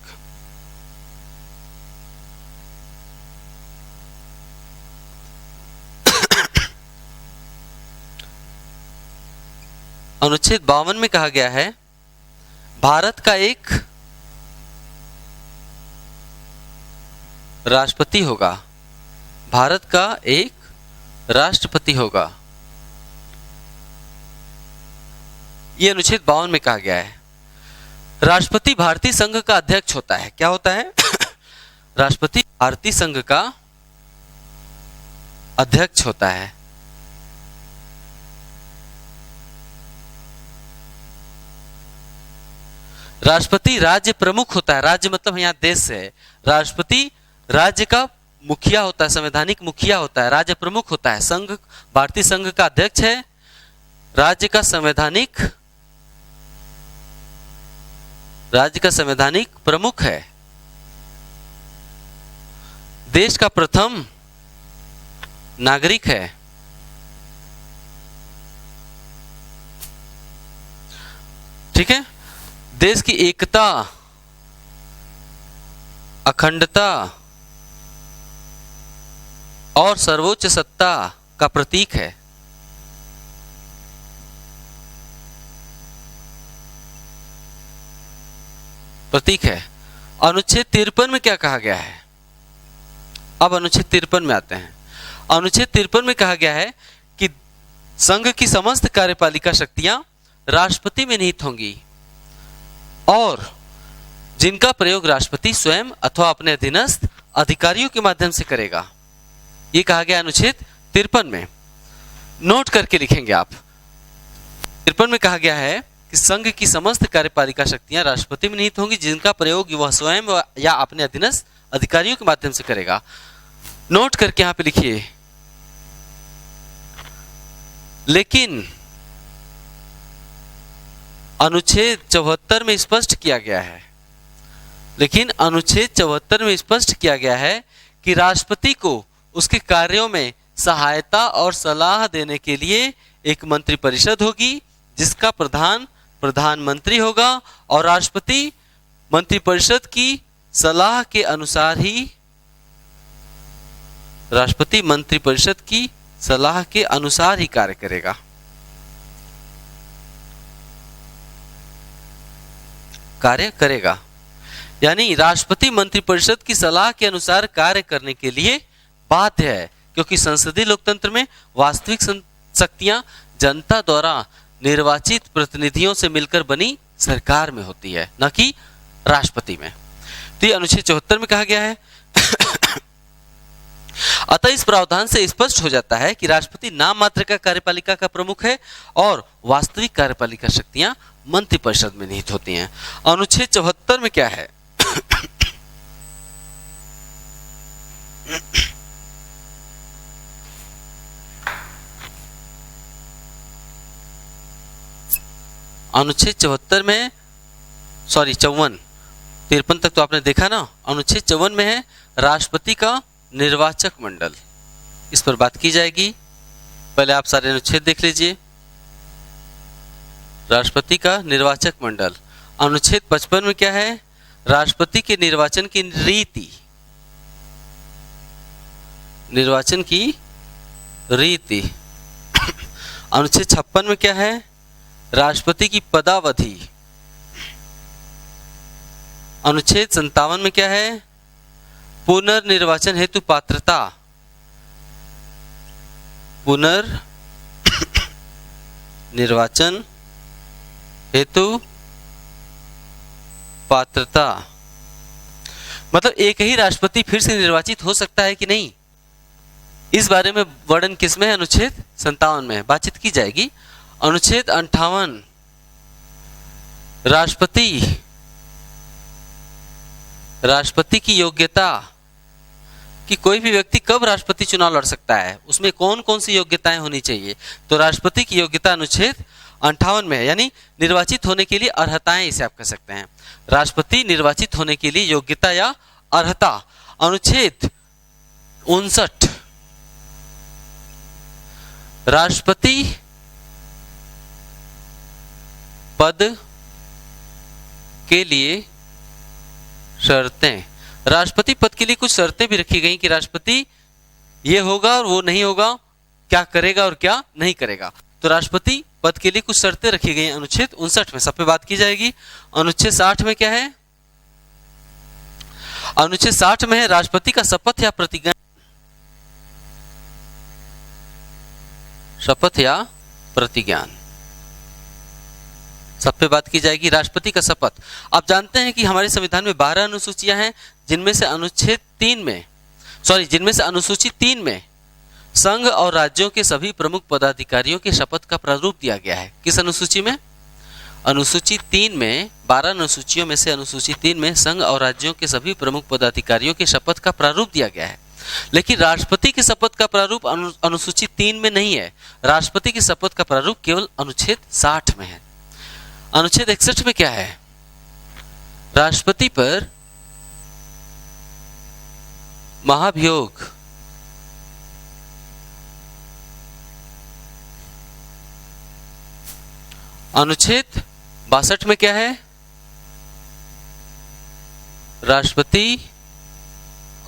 अनुच्छेद 52 में कहा गया है भारत का एक राष्ट्रपति होगा, भारत का एक राष्ट्रपति होगा। यह अनुच्छेद 52 में कहा गया है। राष्ट्रपति भारतीय संघ का अध्यक्ष होता है। क्या होता है? राष्ट्रपति भारतीय संघ का अध्यक्ष होता है। राष्ट्रपति राज्य प्रमुख होता है। राज्य मतलब यहां देश है। राष्ट्रपति राज्य का मुखिया होता है, संवैधानिक मुखिया होता है। राज्य प्रमुख होता है। संघ, भारतीय संघ का अध्यक्ष है, राज्य का संवैधानिक प्रमुख है, देश का प्रथम नागरिक है, ठीक है, देश की एकता, अखंडता और सर्वोच्च सत्ता का प्रतीक है। अनुच्छेद 53 में क्या कहा गया है? अब अनुच्छेद 53 में आते हैं। अनुच्छेद 53 में कहा गया है कि संघ की समस्त कार्यपालिका शक्तियां राष्ट्रपति में निहित होंगी और जिनका प्रयोग राष्ट्रपति स्वयं अथवा अपने अधीनस्थ अधिकारियों के माध्यम से करेगा। यह कहा गया अनुच्छेद 53 में। नोट करके लिखेंगे आप। 53 में कहा गया है कि संघ की समस्त कार्यपालिका शक्तियां राष्ट्रपति में निहित होंगी, जिनका प्रयोग वह स्वयं या अपने अधीनस्थ अधिकारियों के माध्यम से करेगा। नोट करके यहां पे लिखिए। लेकिन अनुच्छेद 74 में स्पष्ट किया गया है, कि राष्ट्रपति को उसके कार्यों में सहायता और सलाह देने के लिए एक मंत्रिपरिषद होगी, जिसका प्रधानमंत्री होगा और राष्ट्रपति मंत्रिपरिषद की सलाह के अनुसार ही कार्य करेगा। यानी राष्ट्रपति मंत्रिपरिषद की सलाह के अनुसार कार्य करने के लिए बाध्य है, क्योंकि संसदीय लोकतंत्र में वास्तविक शक्तियां जनता द्वारा निर्वाचित प्रतिनिधियों से मिलकर बनी सरकार में होती है, न कि राष्ट्रपति में। तो ये अनुच्छेद 74 में कहा गया है। अतः इस प्रावधान से स्पष्ट हो जाता है कि राष्ट्रपति नाम मात्र का कार्यपालिका का प्रमुख है और वास्तविक कार्यपालिका शक्तियां मंत्रिपरिषद में निहित होती हैं। अनुच्छेद 74 में क्या है? अनुच्छेद 74 में 54, 53 तक तो आपने देखा ना। अनुच्छेद 54 में है राष्ट्रपति का निर्वाचक मंडल। इस पर बात की जाएगी। पहले आप सारे अनुच्छेद देख लीजिए। राष्ट्रपति का निर्वाचक मंडल। अनुच्छेद 55 में क्या है? राष्ट्रपति के निर्वाचन की रीति। अनुच्छेद 56 में क्या है? राष्ट्रपति की पदावधि। अनुच्छेद 57 में क्या है? पुनर्निर्वाचन हेतु पात्रता, पुनर्निर्वाचन हेतु पात्रता मतलब एक ही राष्ट्रपति फिर से निर्वाचित हो सकता है कि नहीं, इस बारे में वर्णन किसमें है? अनुच्छेद 57 में बातचीत की जाएगी। अनुच्छेद 58 राष्ट्रपति की योग्यता कि कोई भी व्यक्ति कब राष्ट्रपति चुनाव लड़ सकता है, उसमें कौन कौन सी योग्यताएं होनी चाहिए। तो राष्ट्रपति की योग्यता अनुच्छेद 58 में है, यानी निर्वाचित होने के लिए अर्हताएं, इसे आप कह सकते हैं। राष्ट्रपति निर्वाचित होने के लिए योग्यता या अर्हता अनुच्छेद 59 राष्ट्रपति पद के लिए शर्तें, राष्ट्रपति पद के लिए कुछ शर्तें भी रखी गई कि राष्ट्रपति ये होगा और वो नहीं होगा, क्या करेगा और क्या नहीं करेगा। तो राष्ट्रपति पद के लिए कुछ शर्तें रखी गई अनुच्छेद 59 में, सब पे बात की जाएगी। अनुच्छेद 60 में क्या है? अनुच्छेद 60 में है राष्ट्रपति का शपथ या प्रतिज्ञा, शपथ या प्रतिज्ञान, सब पे बात की जाएगी। राष्ट्रपति का शपथ, आप जानते हैं कि हमारे संविधान में 12 अनुसूचियां हैं, जिनमें से अनुसूची 3 में संघ और राज्यों के सभी प्रमुख पदाधिकारियों के शपथ का प्रारूप दिया गया है। किस अनुसूची में? अनुसूची 3 में, 12 अनुसूचियों में से अनुसूची 3 में संघ और राज्यों के सभी प्रमुख पदाधिकारियों के शपथ का प्रारूप दिया गया है। लेकिन राष्ट्रपति की शपथ का प्रारूप अनुसूची 3 में नहीं है। राष्ट्रपति की शपथ का प्रारूप केवल अनुच्छेद 60 में है। अनुच्छेद 61 में क्या है? राष्ट्रपति पर महाभियोग, अनुच्छेद 62 में क्या है? राष्ट्रपति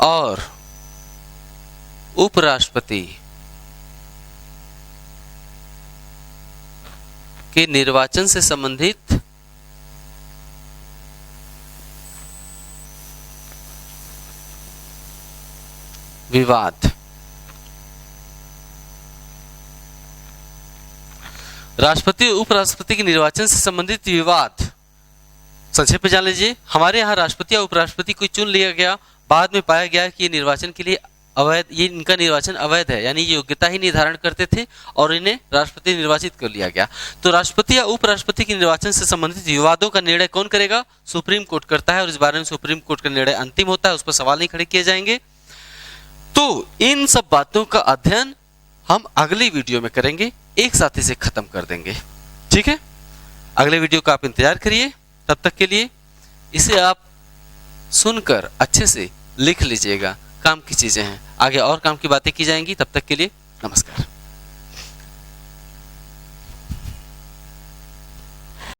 और उपराष्ट्रपति के निर्वाचन से संबंधित विवाद। राष्ट्रपति और उपराष्ट्रपति के निर्वाचन से संबंधित विवाद संक्षेप में जान लीजिए। हमारे यहाँ राष्ट्रपति या उपराष्ट्रपति कोई चुन लिया गया, बाद में पाया गया कि ये निर्वाचन के लिए अवैध, ये इनका निर्वाचन अवैध है, यानी ये योग्यता ही निर्धारण करते थे और इन्हें राष्ट्रपति निर्वाचित कर लिया गया। तो राष्ट्रपति या उपराष्ट्रपति के निर्वाचन से संबंधित विवादों का निर्णय कौन करेगा? सुप्रीम कोर्ट करता है, और इस बारे में सुप्रीम कोर्ट का निर्णय अंतिम होता है, उस पर सवाल नहीं खड़े किए जाएंगे। तो इन सब बातों का अध्ययन हम अगली वीडियो में करेंगे, एक साथ इसे खत्म कर देंगे, ठीक है? अगले वीडियो का आप इंतजार करिए। तब तक के लिए इसे आप सुनकर अच्छे से लिख लीजिएगा, काम की चीजें हैं, आगे और काम की बातें की जाएंगी। तब तक के लिए नमस्कार।